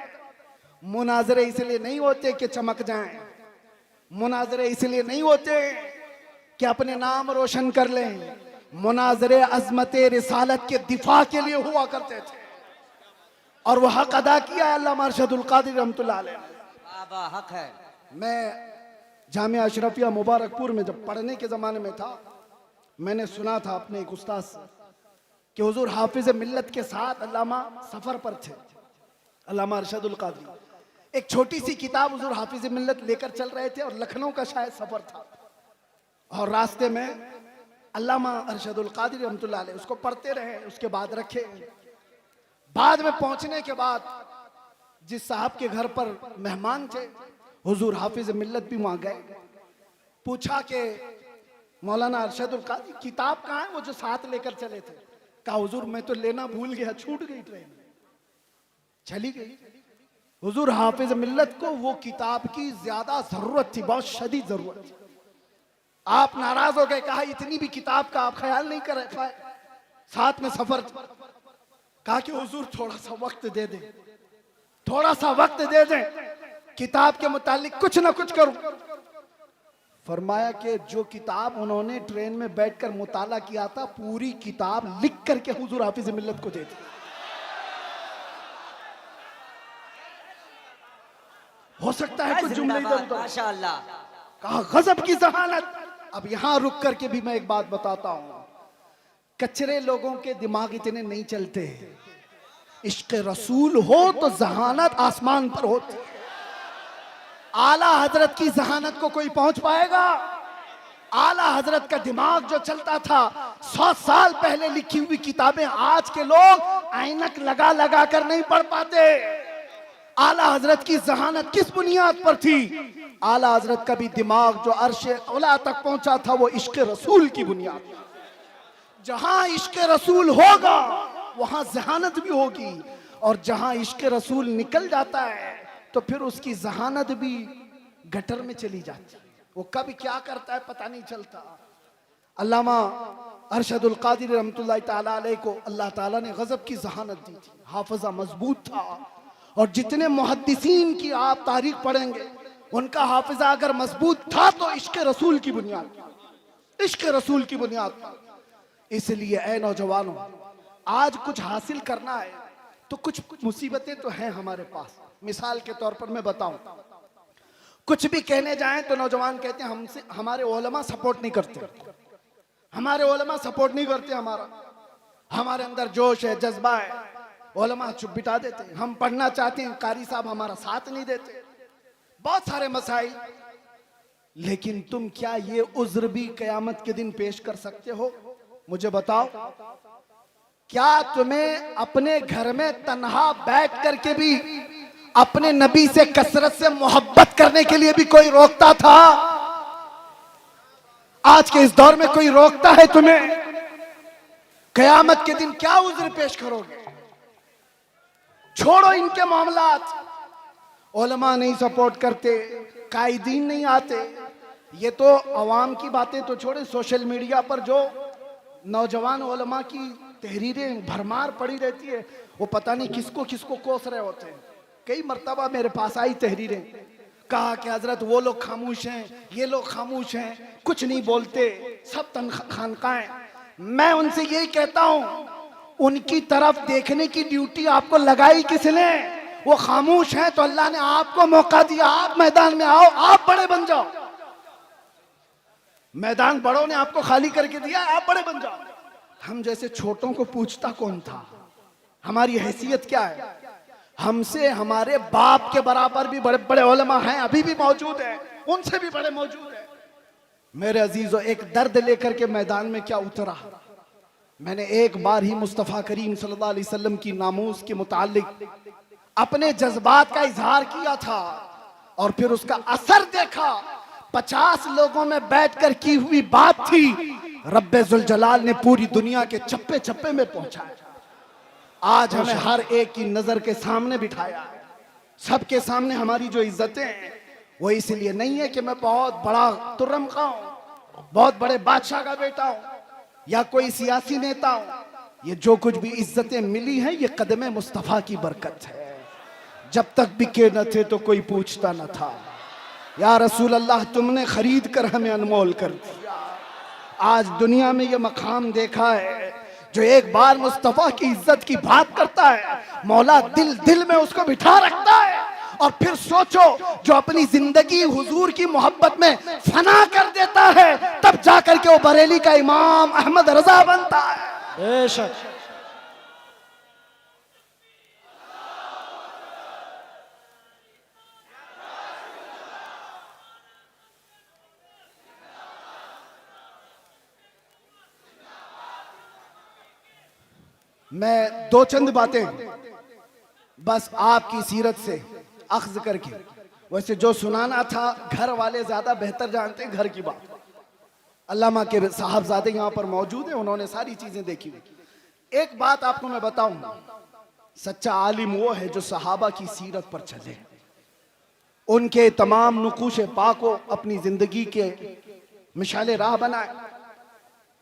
मुनाजरे इसलिए नहीं होते कि चमक जाएं, मुनाजरे इसलिए नहीं होते कि अपने नाम रोशन कर लें, मुनाजरे अज़मत रिसालत के दिफा के लिए हुआ करते थे, और वह हक अदा किया है अल्लामा अरशदुल कादरी रहमतुल्लाह अलैह ने। हक है। मैं जामिया अशरफिया मुबारकपुर में जब पढ़ने के ज़माने में था, मैंने सुना था अपने एक उस्ताद से कि हुजूर हाफिज मिल्लत के साथ अल्लामा सफ़र पर थे, अल्लामा अरशदुल कादरी। एक छोटी सी किताब हुजूर हाफिज मिल्लत लेकर चल रहे थे, और लखनऊ का शायद सफ़र था, और रास्ते में अल्लामा अरशदुल कादरी रहमतुल्लाह अलैह उसको पढ़ते रहे, उसके बाद रखे। बाद में पहुंचने के बाद जिस साहब के घर पर मेहमान थे, हुजूर हाफिज मिल्लत भी वहां गए। पूछा कि मौलाना अरशदुल कादरी किताब कहाँ है, वो जो साथ लेकर चले थे? कहा हुजूर मैं तो लेना भूल गया, छूट गई, ट्रेन चली गई। हुजूर हाफिज मिल्लत को वो किताब की ज्यादा जरूरत थी, बहुत शदीद जरूरत थी। आप नाराज हो गए, कहा इतनी भी किताब का आप ख्याल नहीं कर रहे, साथ में सफर। कहा कि हुजूर थोड़ा सा वक्त दे दें, थोड़ा सा वक्त दे दें, किताब के मुतालिक कुछ ना कुछ करूं। फरमाया कि जो किताब उन्होंने ट्रेन में बैठकर मुताला किया था, पूरी किताब लिख करके हुजूर हाफिज मिल्लत को दे दी। हो सकता है कुछ जुमले इधर उधर, माशाअल्लाह। कहा गजब की जहानत। अब यहां रुक करके भी मैं एक बात बताता हूं, कचरे लोगों के दिमाग इतने नहीं चलते। इश्क रसूल हो तो जहानत आसमान पर होती। आला हजरत की जहानत को कोई पहुंच पाएगा? आला हजरत का दिमाग जो चलता था, 100 साल पहले लिखी हुई किताबें आज के लोग ऐनक लगा लगा कर नहीं पढ़ पाते। आला हजरत की जहानत किस बुनियाद पर थी? आला हजरत का भी दिमाग जो अर्शे औला तक पहुंचा था, वो इश्क रसूल की बुनियाद। जहां इश्क रसूल होगा वहां जहानत भी होगी, और जहां इश्क रसूल निकल जाता है तो फिर उसकी जहानत भी गटर में चली जाती है। वो कब क्या करता है पता नहीं चलता। अल्लामा अरशदुल कादरी रहमतुल्लाह तआला अलैह को अल्लाह ताला ने गजब की जहानत दी थी, हाफिजा मजबूत था। और जितने मुहद्दिसीन की आप तारीख पढ़ेंगे, उनका हाफिजा अगर मजबूत था तो इश्क रसूल की बुनियाद, इश्क रसूल की बुनियाद पर। इसलिए ऐ नौजवानों, आज कुछ हासिल करना है तो कुछ मुसीबतें तो हैं हमारे पास। मिसाल के तौर पर मैं बताऊं, कुछ भी कहने जाएं तो नौजवान कहते हैं हमसे हमारे उलमा सपोर्ट नहीं करते, हमारे उलमा सपोर्ट नहीं करते, हमारे अंदर जोश है, जज्बा है, उलमा चुप बिठा देते हैं। हम पढ़ना चाहते हैं, कारी साहब हमारा साथ नहीं देते, बहुत सारे मसाइल। लेकिन तुम क्या ये उज्र भी कयामत के दिन पेश कर सकते हो? मुझे बताओ, क्या तुम्हें अपने घर में तन्हा बैठ करके भी अपने नबी से कसरत से मोहब्बत करने के लिए भी कोई रोकता था? आज के इस दौर में कोई रोकता है तुम्हें? कयामत के दिन क्या उज्र पेश करोगे? छोड़ो इनके मामलात। उलमा नहीं सपोर्ट करते, कायदीन नहीं आते, ये तो अवाम की बातें तो छोड़े, सोशल मीडिया पर जो नौजवान उलमा की तहरीरें भरमार पड़ी रहती है, वो पता नहीं किसको किसको कोस रहे होते हैं। कई मर्तबा मेरे पास आई तहरीरें, कहा कि हजरत वो लोग खामोश हैं, ये लोग खामोश हैं, कुछ नहीं बोलते, सब खानकाएं। मैं उनसे यही कहता हूं, उनकी तरफ देखने की ड्यूटी आपको लगाई किसने? वो खामोश हैं तो अल्लाह ने आपको मौका दिया, आप मैदान में आओ, आप बड़े बन जाओ। मैदान बड़ों ने आपको खाली करके दिया, आप बड़े बन जाओ। हम जैसे छोटों को पूछता कौन था? हमारी हैसियत क्या है? हमसे हमारे बाप के बराबर भी बड़े बड़े उलमा हैं, अभी भी मौजूद हैं, उनसे भी बड़े मौजूद हैं। मेरे अजीजों, एक दर्द लेकर के मैदान में क्या उतरा? मैंने एक बार ही मुस्तफ़ा करीम सल्लल्लाहु अलैहि वसल्लम की नामूस के मुतालिक अपने जज्बात का इजहार किया था और फिर उसका असर देखा। 50 लोगों में बैठकर की हुई बात थी, रब्बे जुल जलाल ने पूरी दुनिया के चप्पे चप्पे में पहुंचाया। आज हमें हर एक की नजर के सामने बिठाया है। सबके सामने हमारी जो इज्जतें हैं वो इसलिए नहीं है कि मैं बहुत बड़ा तुर्रम का हूं, बहुत बड़े बादशाह का बेटा हूं या कोई सियासी नेता हूं। ये जो कुछ भी इज्जतें मिली हैं ये कदमे मुस्तफा की बरकत है। जब तक बिके न थे तो कोई पूछता न था, या रसूल अल्लाह तुमने खरीद कर हमें अनमोल कर दिया। आज दुनिया में ये मकाम देखा है, जो एक बार मुस्तफा की इज्जत की बात करता है, मौला दिल दिल में उसको बिठा रखता है। और फिर सोचो, जो अपनी जिंदगी हुजूर की मोहब्बत में फना कर देता है, तब जाकर के वो बरेली का इमाम अहमद रजा बनता है। बेशक मैं दो चंद बातें बस आपकी सीरत से अख्ज करके, वैसे जो सुनाना था घर वाले ज्यादा बेहतर जानते हैं घर की बात। अल्लामा के साहबजादे यहाँ पर मौजूद हैं, उन्होंने सारी चीजें देखी। एक बात आपको मैं बताऊं, सच्चा आलिम वो है जो सहाबा की सीरत पर चले, उनके तमाम नुकूश पाक को अपनी जिंदगी के मिसाले राह बनाए।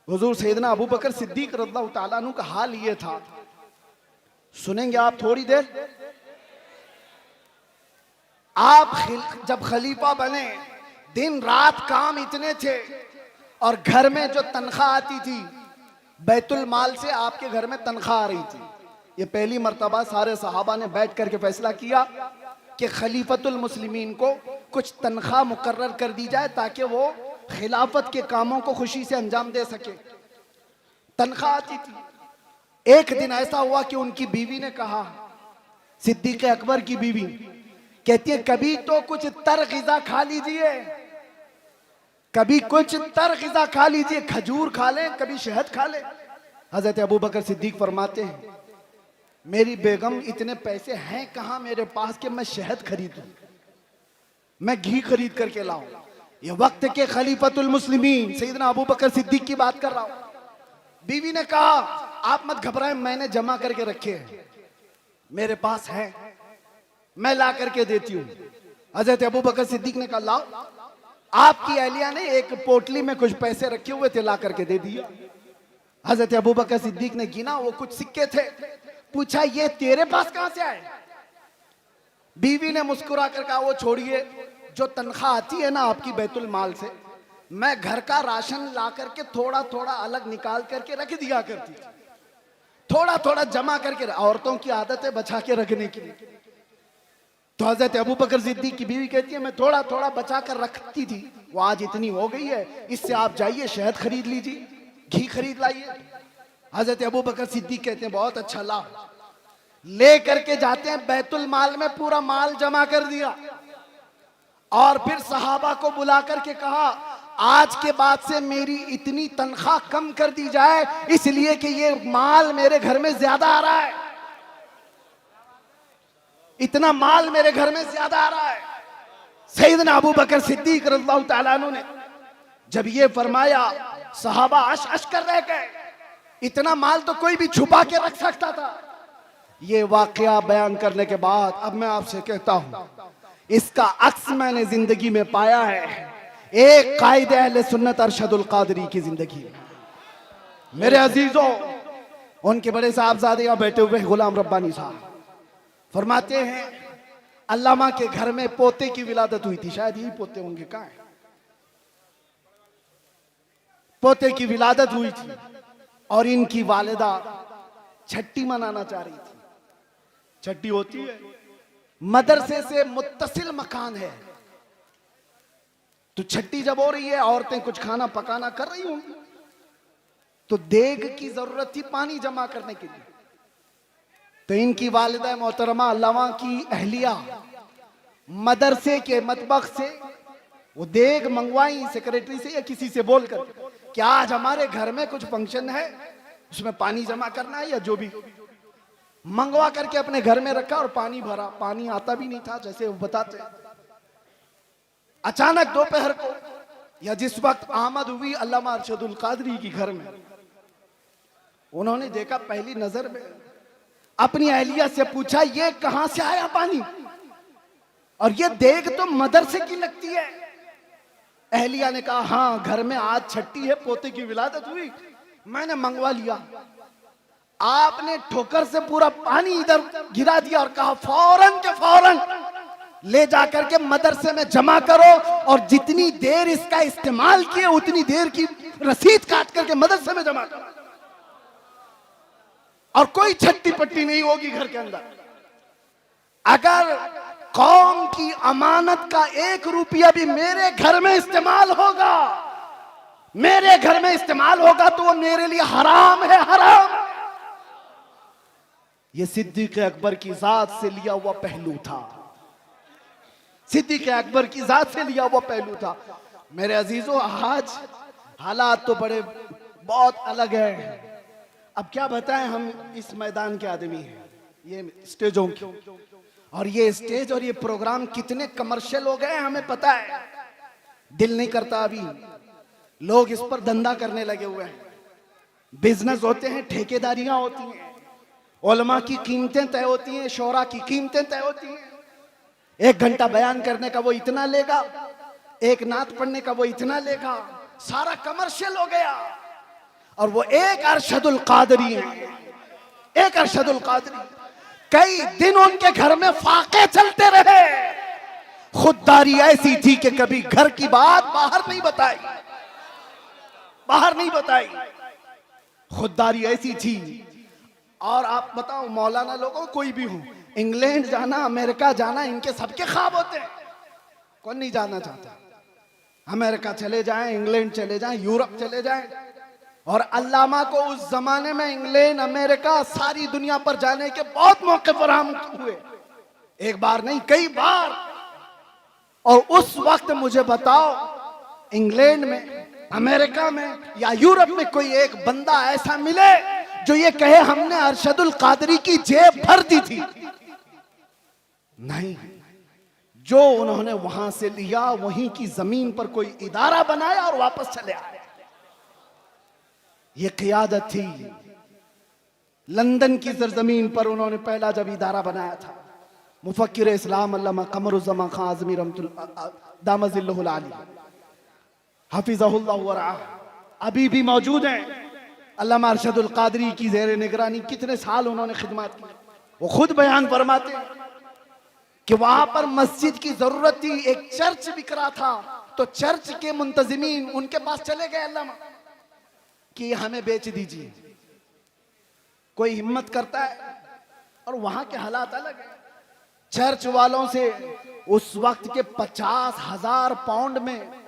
हुजूर सैयदना अबू बकर सिद्दीक रज़ियल्लाहु ताला अन्हु का हाल ये था, सुनेंगे आप थोड़ी देर। आप जब खलीफा बने, दिन रात काम इतने थे और घर में जो तनख्वाह आती थी बैतुल माल से आपके घर में तनख्वाह आ रही थी। ये पहली मर्तबा सारे सहाबा ने बैठ करके फैसला किया कि खलीफतुल मुस्लिमीन को कुछ तनख्वाह मुकर्रर कर दी जाए ताकि वो खिलाफत के कामों को खुशी से अंजाम दे सके। तनख्वाह आती थी। एक दिन ऐसा हुआ कि उनकी बीवी ने कहा, सिद्दीक अकबर की बीवी कहती है, कभी तो कुछ तर ग़िज़ा खा लीजिए, कभी कुछ तर ग़िज़ा खा लीजिए, खजूर खा लें, कभी शहद खा लें। हजरत अबू बकर सिद्दीक फरमाते हैं, मेरी बेगम इतने पैसे हैं कहां मेरे पास कि मैं शहद खरीदूं, मैं घी खरीद करके लाऊं। ये वक्त के खलीफतुल मुस्लिमीन सैयदना अबू बकर सिद्दीक की बात कर रहा हूं। बीवी ने कहा, आप मत घबराएं, मैंने जमा करके रखे हैं, मेरे पास है, मैं ला करके देती हूं। हजरत अबू बकर सिद्दीक ने कहा, लाओ। आपकी अहलिया ने एक पोटली में कुछ पैसे रखे हुए थे, ला करके दे दिया। हजरत अबू बकर सिद्दीक ने गिना, वो कुछ सिक्के थे। पूछा, ये तेरे पास कहां से आए? बीवी ने मुस्कुरा कर कहा, वो छोड़िए, जो तनख्वाह आती है ना आपकी बैतुल माल से, मैं घर का राशन ला करके थोड़ा थोड़ा अलग निकाल करके रख दिया करती थी, थोड़ा थोड़ा जमा करके। औरतों की आदत है बचा के रखने की। तो हजरत अबू बकर सिद्दीक की बीवी कहती है, मैं थोड़ा थोड़ा बचा कर रखती थी, वो आज इतनी हो गई है, इससे आप जाइए शहद खरीद लीजिए, घी खरीद लाइए। हजरत अबू बकर सिद्दीक कहते हैं, बहुत अच्छा, लाओ। ले करके जाते हैं, बैतुल माल में पूरा माल जमा कर दिया और फिर सहाबा को बुला करके कहा, आज के बाद से मेरी इतनी तनख्वाह कम कर दी जाए, इसलिए कि ये माल मेरे घर में ज्यादा आ रहा है, इतना माल मेरे घर में ज्यादा आ रहा है। सैयदना अबू बकर सिद्दीक रज़ियल्लाहु ताला अन्हु ने जब ये फरमाया, सहाबा अश अश कर रह गए, इतना माल तो कोई भी छुपा के रख सकता था। ये वाकया बयान करने के बाद अब मैं आपसे कहता हूं, इसका अक्स मैंने जिंदगी में पाया है, एक कायदे अहले सुन्नत अरशदुल कादरी की जिंदगी में। मेरे अजीजों, उनके बड़े साहबजादे यहाँ बैठे हुए हैं, गुलाम रब्बानी साहब फरमाते हैं अल्लामा के घर में पोते की विलादत हुई थी, शायद यही पोते होंगे, कहाँ है? पोते की विलादत हुई थी और इनकी वालिदा छठी मनाना चाह रही थी। छठी होती है, मदरसे से मुत्तसिल मकान है, तो छठी जब हो रही है, औरतें कुछ खाना पकाना कर रही होंगी, तो देग की जरूरत थी पानी जमा करने के लिए। तो इनकी वालिदा मोहतरमा अल्लामा की अहलिया मदरसे के मतबख से वो देग मंगवाई सेक्रेटरी से या किसी से बोलकर कि आज हमारे घर में कुछ फंक्शन है, उसमें पानी जमा करना है, या जो भी मंगवा करके अपने घर में रखा और पानी भरा। पानी आता भी नहीं था जैसे वो बताते। अचानक दोपहर को या जिस वक्त आमद हुई अल्लामा अरशदुल कादरी की घर में, उन्होंने देखा पहली नजर में, अपनी अहलिया से पूछा ये कहां से आया पानी, और ये देग तो मदरसे की लगती है। अहलिया ने कहा हाँ, घर में आज छठी है, पोते की विलादत हुई, मैंने मंगवा लिया। आपने ठोकर से पूरा पानी इधर गिरा दिया और कहा फौरन के फौरन ले जाकर के मदरसे में जमा करो, और जितनी देर इसका इस्तेमाल किए उतनी देर की रसीद काट करके मदरसे में जमा करो, और कोई छट्टी पट्टी नहीं होगी घर के अंदर। अगर कौम की अमानत का 1 रुपया भी मेरे घर में इस्तेमाल होगा, मेरे घर में इस्तेमाल होगा, तो वो मेरे लिए हराम है, हराम। ये सिद्दीक अकबर की जात से लिया हुआ पहलू था, सिद्दीक अकबर की जात से लिया हुआ पहलू था। मेरे अजीजों, आज हालात तो बड़े बहुत अलग है। अब क्या बताएं, हम इस मैदान के आदमी हैं, ये स्टेजों के, और ये स्टेज और ये प्रोग्राम कितने कमर्शियल हो गए हमें पता है। दिल नहीं करता, अभी लोग इस पर धंधा करने लगे हुए हैं, बिजनेस होते हैं, ठेकेदारियां होती हैं, उलमा की कीमतें तय होती हैं, शोरा की कीमतें तय होती हैं। 1 घंटा बयान करने का वो इतना लेगा, 1 नात पढ़ने का वो इतना लेगा, सारा कमर्शियल हो गया। और वो एक अरशदुल कादरी है, एक अरशदुल कादरी, कई दिन उनके घर में फाके चलते रहे। खुददारी ऐसी थी कि कभी घर की बात बाहर नहीं बताई, बाहर नहीं बताई, खुददारी ऐसी थी। और आप बताओ, मौलाना लोगों कोई भी हो, इंग्लैंड जाना, अमेरिका जाना, इनके सबके ख्वाब होते हैं। कौन नहीं जाना चाहता? अमेरिका चले जाएं, इंग्लैंड चले जाएं, यूरोप चले जाएं। और अल्लामा को उस जमाने में इंग्लैंड, अमेरिका, सारी दुनिया पर जाने के बहुत मौके फराहम हुए, एक बार नहीं कई बार। और उस वक्त मुझे बताओ, इंग्लैंड में, अमेरिका में या यूरोप में कोई एक बंदा ऐसा मिले जो ये कहे हमने अरशदुल कादरी की जेब भर दी थी? नहीं। जो उन्होंने वहां से लिया, वहीं की जमीन पर कोई इदारा बनाया और वापस चले आए। ये क़ियादत थी। लंदन की सरजमीन पर उन्होंने पहला जब इदारा बनाया था, मुफक्किर इस्लाम अल्लामा कमरुज़्ज़मान खान आज़मी दामज़िल्लुहुल आली हफ़िज़हुल्लाह व रआह अभी भी मौजूद हैं। अल्लामा अरशदुल कादरी की ज़ेर निगरानी कितने साल उन्होंने खिदमत की। वो खुद बयान फरमाते हैं कि वहां पर मस्जिद की जरूरत थी, एक चर्च बिक रहा था, तो चर्च के मुंतजिमीन उनके पास चले गए अल्लामा कि हमें बेच दीजिए। कोई हिम्मत करता है, और वहां के हालात अलग है। चर्च वालों से उस वक्त के 50,000 पाउंड में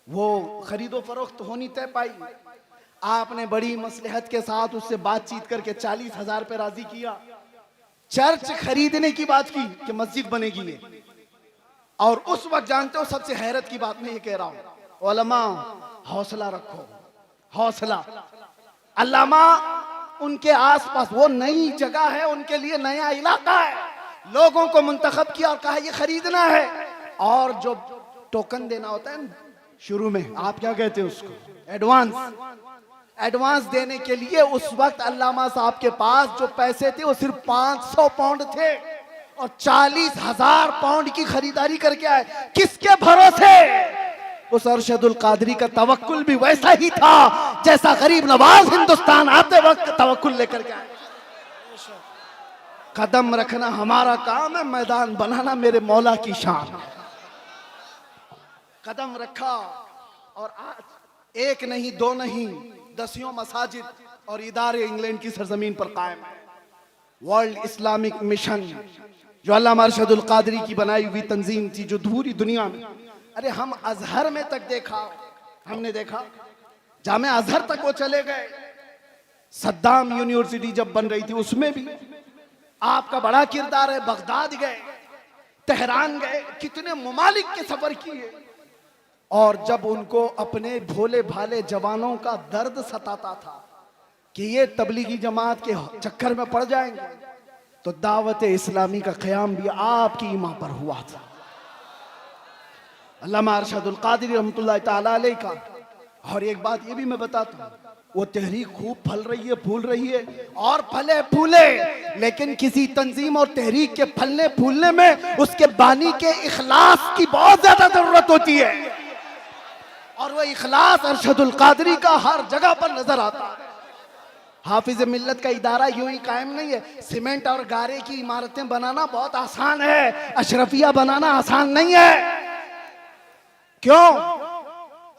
वो खरीदो फरोख्त होनी तय पाई। आपने बड़ी मसलहत के साथ उससे बातचीत करके 40,000 पे राजी किया। चर्च खरीदने की बात की कि मस्जिद बनेगी ये। और उस वक्त जानते हो, सबसे हैरत की बात मैं ये कह रहा हूं, उलमा हौसला रखो, हौसला। अल्लामा उनके आसपास, वो नई जगह है, उनके लिए नया इलाका है, लोगों को मुंतखब किया और कहा ये खरीदना है। और जो टोकन देना होता है शुरू में, आप क्या कहते हैं उसको, एडवांस, एडवांस देने के लिए उस वक्त अल्लामा साहब के पास जो पैसे थे वो सिर्फ 500 पाउंड थे, और 40,000 पाउंड की खरीदारी करके आए। किसके भरोसे? उस अरशदुल कादरी का तवक्कुल भी वैसा ही था आप जैसा गरीब नवाज हिंदुस्तान आते वक्त तवक्कुल लेकर के आए। कदम रखना हमारा काम है, मैदान बनाना मेरे मौला की शान है। कदम रखा और आज एक नहीं, दो नहीं, दसियों मसाजिद और इदारे इंग्लैंड की सरजमीन पर कायम है। वर्ल्ड इस्लामिक मिशन जो अल्लामा अरशदुल कादरी की बनाई हुई तंजीम थी, जो पूरी दुनिया में, अरे हम अजहर में तक देखा, हमने देखा जामे अजहर तक वो चले गए। सद्दाम यूनिवर्सिटी जब बन रही थी उसमें भी आपका बड़ा किरदार है। बगदाद गए, तेहरान गए, कितने ममालिक के सफर किए। और जब उनको अपने भोले भाले जवानों का दर्द सताता था कि ये तबलीगी जमात के चक्कर में पड़ जाएंगे, तो दावत इस्लामी का क़याम भी आपकी ईमा पर हुआ था। अल्लामा अरशदुल कादरी रहमतुल्लाह ताला अलैह का। और एक बात ये भी मैं बताता हूँ, वो तहरीक खूब फल रही है, फूल रही है, और फले फूले, लेकिन किसी तंजीम और तहरीक के फलने फूलने में उसके बानी के इखलास की बहुत ज्यादा जरूरत होती है। और वो इखलास अरशदुल कादरी का हर जगह पर नजर आता है। हाफिज मिल्लत का इदारा यूं ही कायम नहीं है। सीमेंट और गारे की इमारतें बनाना बहुत आसान है, अशरफिया बनाना आसान नहीं है। क्यों?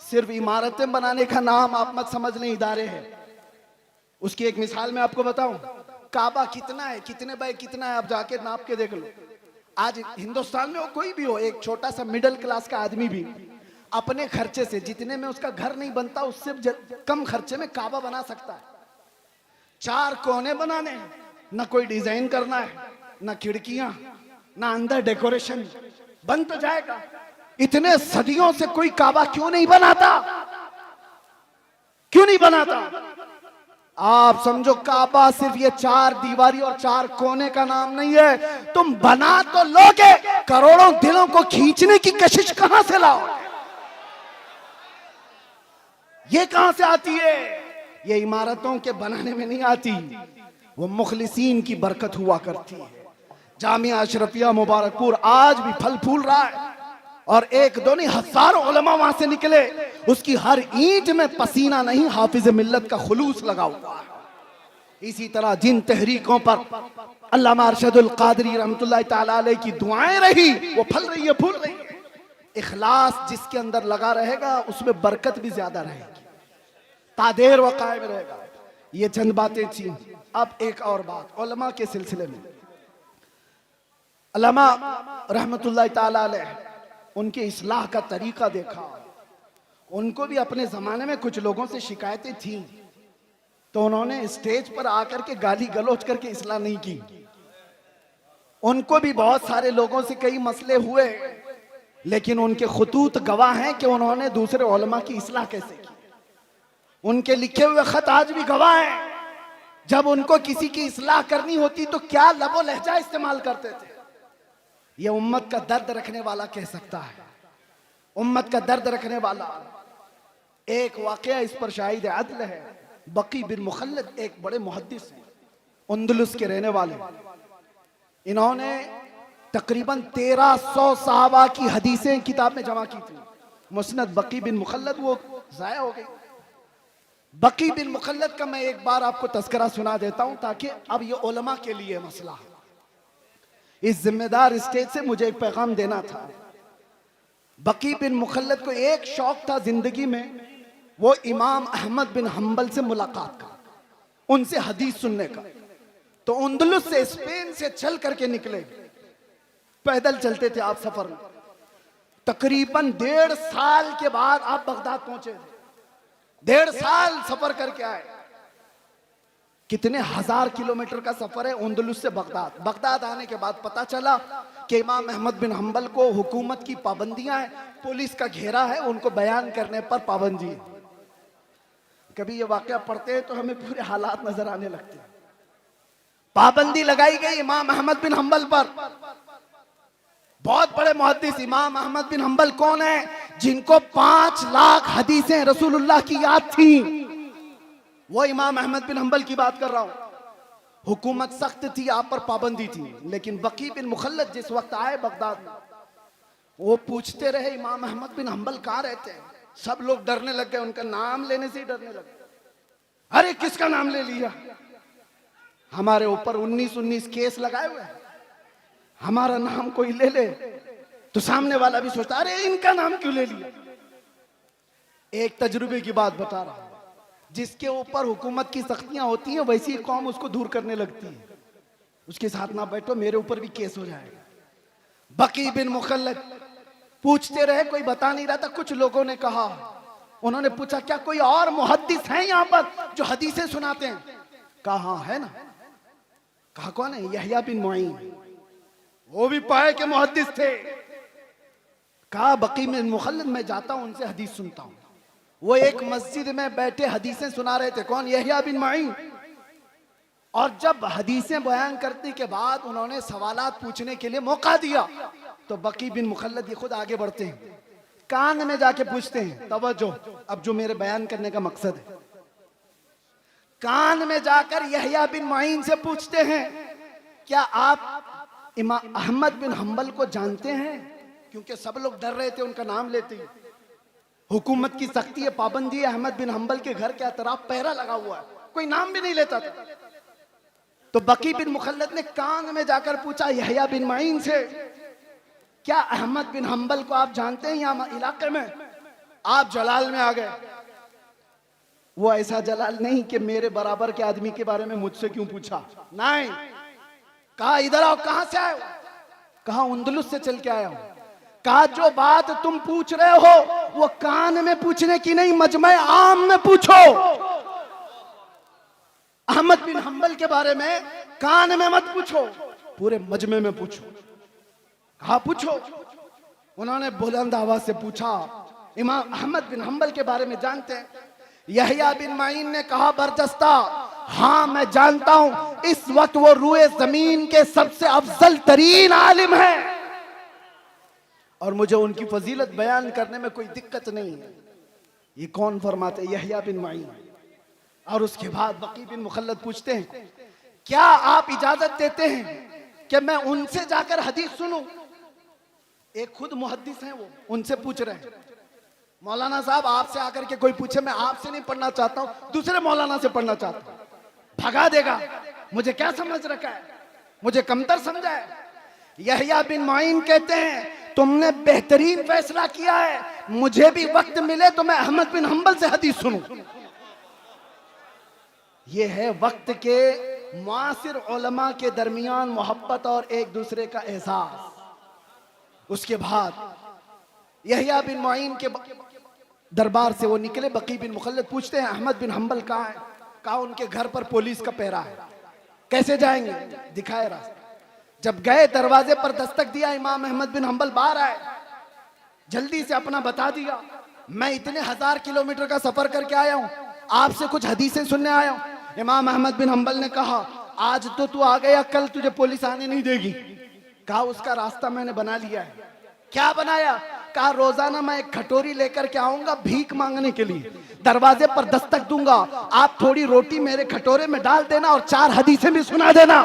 सिर्फ इमारतें बनाने का नाम आप मत समझ लें इदारे हैं। उसकी एक मिसाल मैं आपको बताऊं, काबा कितना है, कितने बाय कितना है, आप जाके नाप के देख लो। आज हिंदुस्तान में हो, कोई भी हो, एक छोटा सा मिडिल क्लास का आदमी भी अपने खर्चे से, जितने में उसका घर नहीं बनता उससे कम खर्चे में काबा बना सकता है। 4 कोने बनाने हैं, ना कोई डिजाइन करना है, ना खिड़कियां, ना अंदर डेकोरेशन, बन तो जाएगा। इतने सदियों से कोई काबा क्यों नहीं बनाता? क्यों नहीं बनाता? आप समझो काबा सिर्फ ये 4 दीवारी और 4 कोने का नाम नहीं है। तुम बना तो लोगे, करोड़ों दिलों को खींचने की कशिश कहां से लाओ? ये कहां से आती है? ये इमारतों के बनाने में नहीं आती, वो मुखलिसीन की बरकत हुआ करती है। जामिया अशरफिया मुबारकपुर आज भी फल फूल रहा है, और एक दो नहीं, हजारों उलमा वहां से निकले। उसकी हर ईंट में पसीना नहीं, हाफिज मिल्लत का खुलूस लगा हुआ है। इसी तरह जिन तहरीकों पर अल्लामा अरशदुल कादरी रहमतुल्लाह ताला अलैह की दुआएं रही, वो फल रही है, फूल रही है। इखलास जिसके अंदर लगा रहेगा उसमें बरकत भी ज्यादा रहेगी, तादेर व कायम रहेगा। ये चंद बातें थी। अब एक और बात उलमा के सिलसिले में। अल्लामा रहमतुल्लाह ताला अलैह, उनके इस्लाह का तरीका देखा। उनको भी अपने जमाने में कुछ लोगों से शिकायतें थी, तो उन्होंने स्टेज पर आकर के गाली गलौज करके इस्लाह नहीं की। उनको भी बहुत सारे लोगों से कई मसले हुए, लेकिन उनके खुतूत गवाह हैं कि उन्होंने दूसरे उलमा की इस्लाह कैसे की। उनके लिखे हुए खत आज भी गवाह हैं। जब उनको किसी की इस्लाह करनी होती तो क्या लबो लहजा इस्तेमाल करते थे। ये उम्मत का दर्द रखने वाला कह सकता है, उम्मत का दर्द रखने वाला। एक वाकया इस पर शाहिद अदल है। बकी बिन मुखल्लद एक बड़े मुहद्दिस हैं, अंदलुस के रहने वाले। इन्होंने तकरीबन 1300 सहाबा की हदीसें किताब में जमा की थी। मुस्नद बकी बिन मुखल्लद वो जाया हो गई। बकी बिन मुखल्लद का मैं एक बार आपको तस्करा सुना देता हूं, ताकि अब ये उलमा के लिए मसला है। इस जिम्मेदार स्टेज से मुझे एक पैगाम देना था। बकी बिन मुखल्लद को एक शौक था जिंदगी में, वो इमाम अहमद बिन हम्बल से मुलाकात का, उनसे हदीस सुनने का। तो अंदलुस से, स्पेन से चल करके निकले, पैदल चलते थे आप सफर में। तकरीबन 1.5 साल के बाद आप बगदाद पहुंचे थे। 1.5 साल सफर करके आए। कितने हजार किलोमीटर का सफर है अंदलुस से बगदाद। बगदाद आने के बाद पता चला कि इमाम अहमद बिन हम्बल को हुकूमत की पाबंदियां हैं, पुलिस का घेरा है, उनको बयान करने पर पाबंदी है। कभी ये वाकया पढ़ते हैं तो हमें पूरे हालात नजर आने लगते हैं। पाबंदी लगाई गई इमाम अहमद बिन हम्बल पर। बहुत बड़े मुहद्दिस इमाम अहमद बिन हम्बल कौन है? जिनको 5 लाख हदीसें रसूलुल्लाह की याद थी। वो इमाम अहमद बिन हम्बल की बात कर रहा हूं। हुकूमत सख्त थी, आप पर पाबंदी थी, लेकिन बकी बिन मुखल्लद जिस वक्त आए बगदाद में, वो पूछते रहे इमाम अहमद बिन हम्बल कहाँ रहते हैं। सब लोग डरने लग गए, उनका नाम लेने से ही डरने लगे। अरे किसका नाम ले लिया? हमारे ऊपर 19 केस लगाए हुए हैं, हमारा नाम कोई ले ले तो सामने वाला भी सोचता अरे इनका नाम क्यों ले लिया। एक तजुर्बे की बात बता रहा हूं, जिसके ऊपर हुकूमत की सख्तियां होती हैं वैसी कौम उसको दूर करने लगती है। उसके साथ ना बैठो, मेरे ऊपर भी केस हो जाएगा। बकी बिन मुखल्लद पूछते रहे, कोई बता नहीं रहा था। कुछ लोगों ने कहा, उन्होंने पूछा क्या कोई और मुहद्दिस है यहाँ पर जो हदीसें सुनाते हैं? कहा हाँ है ना। कहा कौन है? यहया बिन मुईन, वो भी पाए के मुहद्दिस थे। कहा बकी बिन मुखल्लद मैं जाता हूं उनसे हदीस सुनता हूं। वो एक मस्जिद में बैठे हदीसें सुना रहे थे। कौन? यहया बिन मुईन। और जब हदीसें बयान करने के बाद उन्होंने सवालात पूछने के लिए मौका दिया तो बकी बिन मुखल्लद ये खुद आगे बढ़ते हैं, कान में जाके पूछते हैं। तवज्जो, अब जो मेरे बयान करने का मकसद है, कान में जाकर यहया बिन मुईन से पूछते हैं क्या आप इमाम अहमद बिन हंबल को जानते हैं? क्योंकि सब लोग डर रहे थे उनका नाम लेते ही। हुकूमत की सख्ती है, पाबंदी है, अहमद बिन हंबल के घर के अतराफ पहरा लगा हुआ है, कोई नाम भी नहीं लेता था। तो बकी बिन मुखल्लद ने कान में जाकर पूछा यहया बिन मुईन से, क्या अहमद बिन हंबल को आप जानते हैं यहाँ इलाके में? आप जलाल में आ गए। वो ऐसा जलाल नहीं कि मेरे बराबर के आदमी के बारे में मुझसे क्यों पूछा, नहीं। कहा इधर आओ, कहां से आए हो? कहा अंदलुस से चल के आया हूं। कहा जो बात तुम पूछ रहे हो वो कान में पूछने की नहीं, मजमे आम में पूछो। अहमद बिन हंबल के बारे में कान में मत पूछो, पूरे मजमे में पूछो। कहा पूछो। उन्होंने बुलंद आवाज से पूछा इमाम अहमद बिन हंबल के बारे में जानते हैं? यहया बिन मुईन ने कहा बरजस्ता, हाँ मैं जानता हूं। इस वक्त वो रूए जमीन के सबसे अफजल तरीन आलिम है और मुझे उनकी फजीलत बयान करने में कोई दिक्कत नहीं है। ये कौन फरमाते? यहया बिन मुईन। और उसके बाद बकी बिन मुखल्लद पूछते हैं क्या आप इजाजत देते हैं कि मैं उनसे जाकर हदीस सुनूं? एक खुद मुहद्दिस हैं, वो उनसे पूछ रहे हैं मौलाना साहब आपसे आकर के कोई पूछे, मैं आपसे नहीं पढ़ना चाहता हूं, दूसरे मौलाना से पढ़ना चाहता हूं। भगा देगा, मुझे क्या समझ रखा है, मुझे कमतर समझा है। यहया बिन मुईन कहते हैं तुमने बेहतरीन फैसला किया है, मुझे भी वक्त मिले तो मैं अहमद बिन हंबल से हदीस सुनूं। ये है वक्त के मुआसिर उलमा के दरमियान मोहब्बत और एक दूसरे का एहसास। उसके बाद यहया बिन मुईन के दरबार से वो निकले। बकी बिन मुखल्लद पूछते हैं अहमद बिन हंबल कहाँ है? कहा उनके घर पर पुलिस का पहरा है। कैसे जाएंगे? दिखाए रास्ता। जब गए दरवाजे पर दस्तक दिया, इमाम अहमद बिन हंबल बाहर आए, जल्दी से अपना बता दिया, मैं इतने 1000 किलोमीटर का सफर करके आया हूं, आपसे कुछ हदीसें सुनने आया हूं। इमाम अहमद बिन हंबल ने कहा आज तो तू आ गया, कल तुझे पुलिस आने नहीं देगी। कहा उसका रास्ता मैंने बना लिया है। क्या बनाया? कहा रोजाना मैं एक कटोरी लेकर के आऊंगा भीख मांगने के लिए, दरवाजे पर दस्तक दूंगा, आप थोड़ी रोटी मेरे कटोरे में डाल देना और 4 हदीसें भी सुना देना।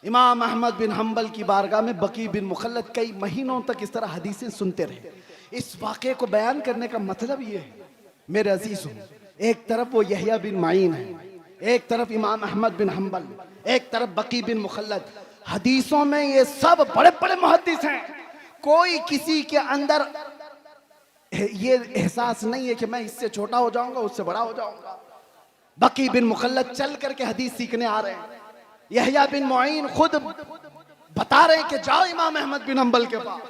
इमाम अहमद बिन हंबल की बारगाह में बकी बिन मुखल्लद कई महीनों तक इस तरह हदीसें सुनते रहे। इस वाक़े को बयान करने का मतलब ये है मेरे अजीजों, एक तरफ वो यहया बिन मुईन है, एक तरफ इमाम अहमद बिन हंबल, एक तरफ बकी बिन मुखल्लद। हदीसों में ये सब बड़े बड़े मुहद्दिस हैं। कोई किसी के अंदर ये एहसास नहीं है कि मैं इससे छोटा हो जाऊंगा, उससे बड़ा हो जाऊंगा। बकी बिन मुखल्लद चल करके हदीस सीखने आ रहे हैं। यहया बिन मुईन खुद बता रहे हैं कि जाओ इमाम अहमद बिन हंबल के पास।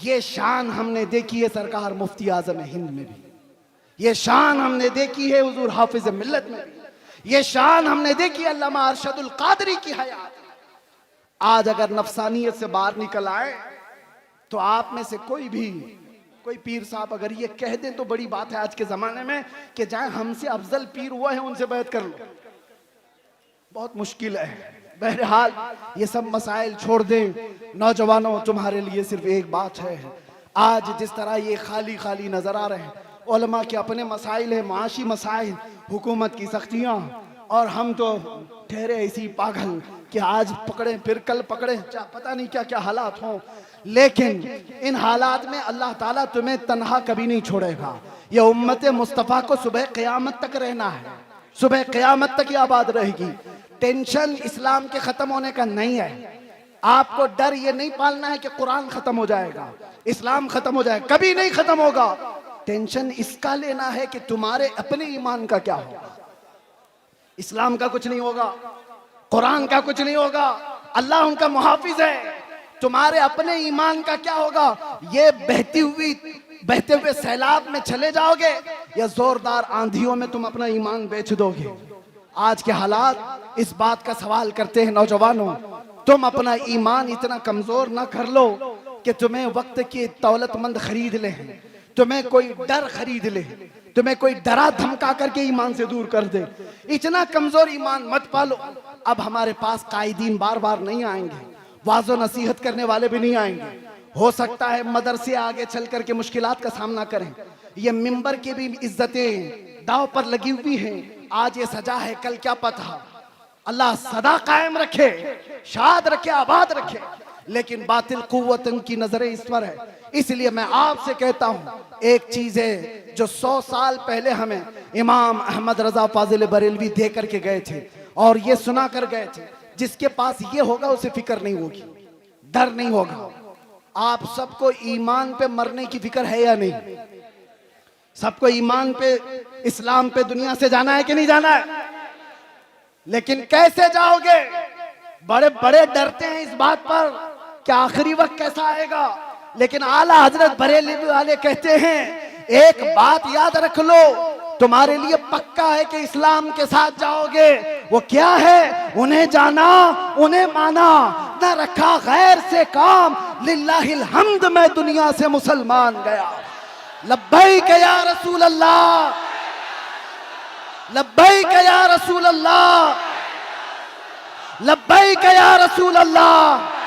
ये शान हमने देखी है सरकार मुफ्ती आजम हिंद में भी, ये शान हमने देखी है हुजूर हाफिज मिल्लत में भी, ये शान हमने देखी अल्लामा अरशदुल कादरी की हयात। आज अगर नफसानियत से बाहर निकल आए तो आप में से कोई पीर साहब अगर ये कह दें तो बड़ी बात है आज के जमाने में कि जाए हमसे अफजल पीर हुआ है उनसे बैत कर लो, बहुत मुश्किल है। बहरहाल ये सब मसाइल छोड़ दें। नौजवानों तुम्हारे लिए सिर्फ एक बात है, आज जिस तरह ये खाली खाली नजर आ रहे हैं, उलमा के अपने मसाइल है, माशी मसाइल, हुकूमत की सख्तियाँ, और हम तो ठहरे ऐसी पागल कि आज पकड़े फिर कल पकड़े, पता नहीं क्या क्या हालात हों। लेकिन इन हालात में अल्लाह ताला तुम्हें तन्हा कभी नहीं छोड़ेगा। ये उम्मत मुस्तफ़ा को सुबह क़यामत तक रहना है, सुबह क़यामत तक ये आबाद रहेगी। टेंशन इस्लाम के ख़त्म होने का नहीं है। आपको डर ये नहीं पालना है कि कुरान ख़त्म हो जाएगा, इस्लाम ख़त्म हो जाएगा, कभी नहीं ख़त्म होगा। टेंशन इसका लेना है कि तुम्हारे अपने ईमान का क्या होगा। इस्लाम का कुछ नहीं होगा, कुरान का कुछ नहीं होगा, अल्लाह उनका मुहाफिज है। तुम्हारे अपने ईमान का क्या होगा। ये बहते हुए सैलाब में चले जाओगे या जोरदार आंधियों में तुम अपना ईमान बेच दोगे। आज के हालात इस बात का सवाल करते हैं नौजवानों, तुम अपना ईमान इतना कमजोर ना कर लो कि तुम्हें वक्त की दौलतमंद खरीद ले, तुम्हें कोई डर खरीद ले, तुम्हें कोई डरा धमका करके ईमान से दूर कर दे। इतना कमजोर ईमान मत पालो। अब हमारे पास कायदीन बार बार नहीं आएंगे, वाज़ो नसीहत करने वाले भी नहीं आएंगे। हो सकता है मदरसे आगे चल करके मुश्किलात का सामना करें। ये मिंबर की भी इज्जतें दाव पर लगी हुई हैं। आज ये सजा है, कल क्या पता। अल्लाह सदा कायम रखे, शाद रखे, आबाद रखे। लेकिन बातिल कुव्वत की नजरें इस पर है। इसलिए मैं आपसे कहता हूं, एक चीज है जो 100 साल पहले हमें इमाम अहमद रजा फाजिल बरेलवी दे करके गए थे और ये सुना कर गए थे, जिसके पास ये होगा उसे फिक्र नहीं होगी, डर नहीं होगा। आप सबको ईमान पे मरने की फिक्र है या नहीं? सबको ईमान पे, इस्लाम पे दुनिया से जाना है कि नहीं जाना है? लेकिन कैसे जाओगे? बड़े बड़े डरते हैं इस बात पर कि आखिरी वक्त कैसा आएगा। लेकिन आला हजरत बरेली वाले कहते हैं एक बात याद रख लो, तुम्हारे लिए पक्का है कि इस्लाम के साथ जाओगे। वो क्या है? उन्हें जाना, उन्हें माना, न रखा गैर से काम, लिल्लाहिल हम्द मैं दुनिया से मुसलमान गया। लब्बैक या रसूल अल्लाह, लब्बैक या रसूल अल्लाह, लब्बैक या रसूल अल्लाह।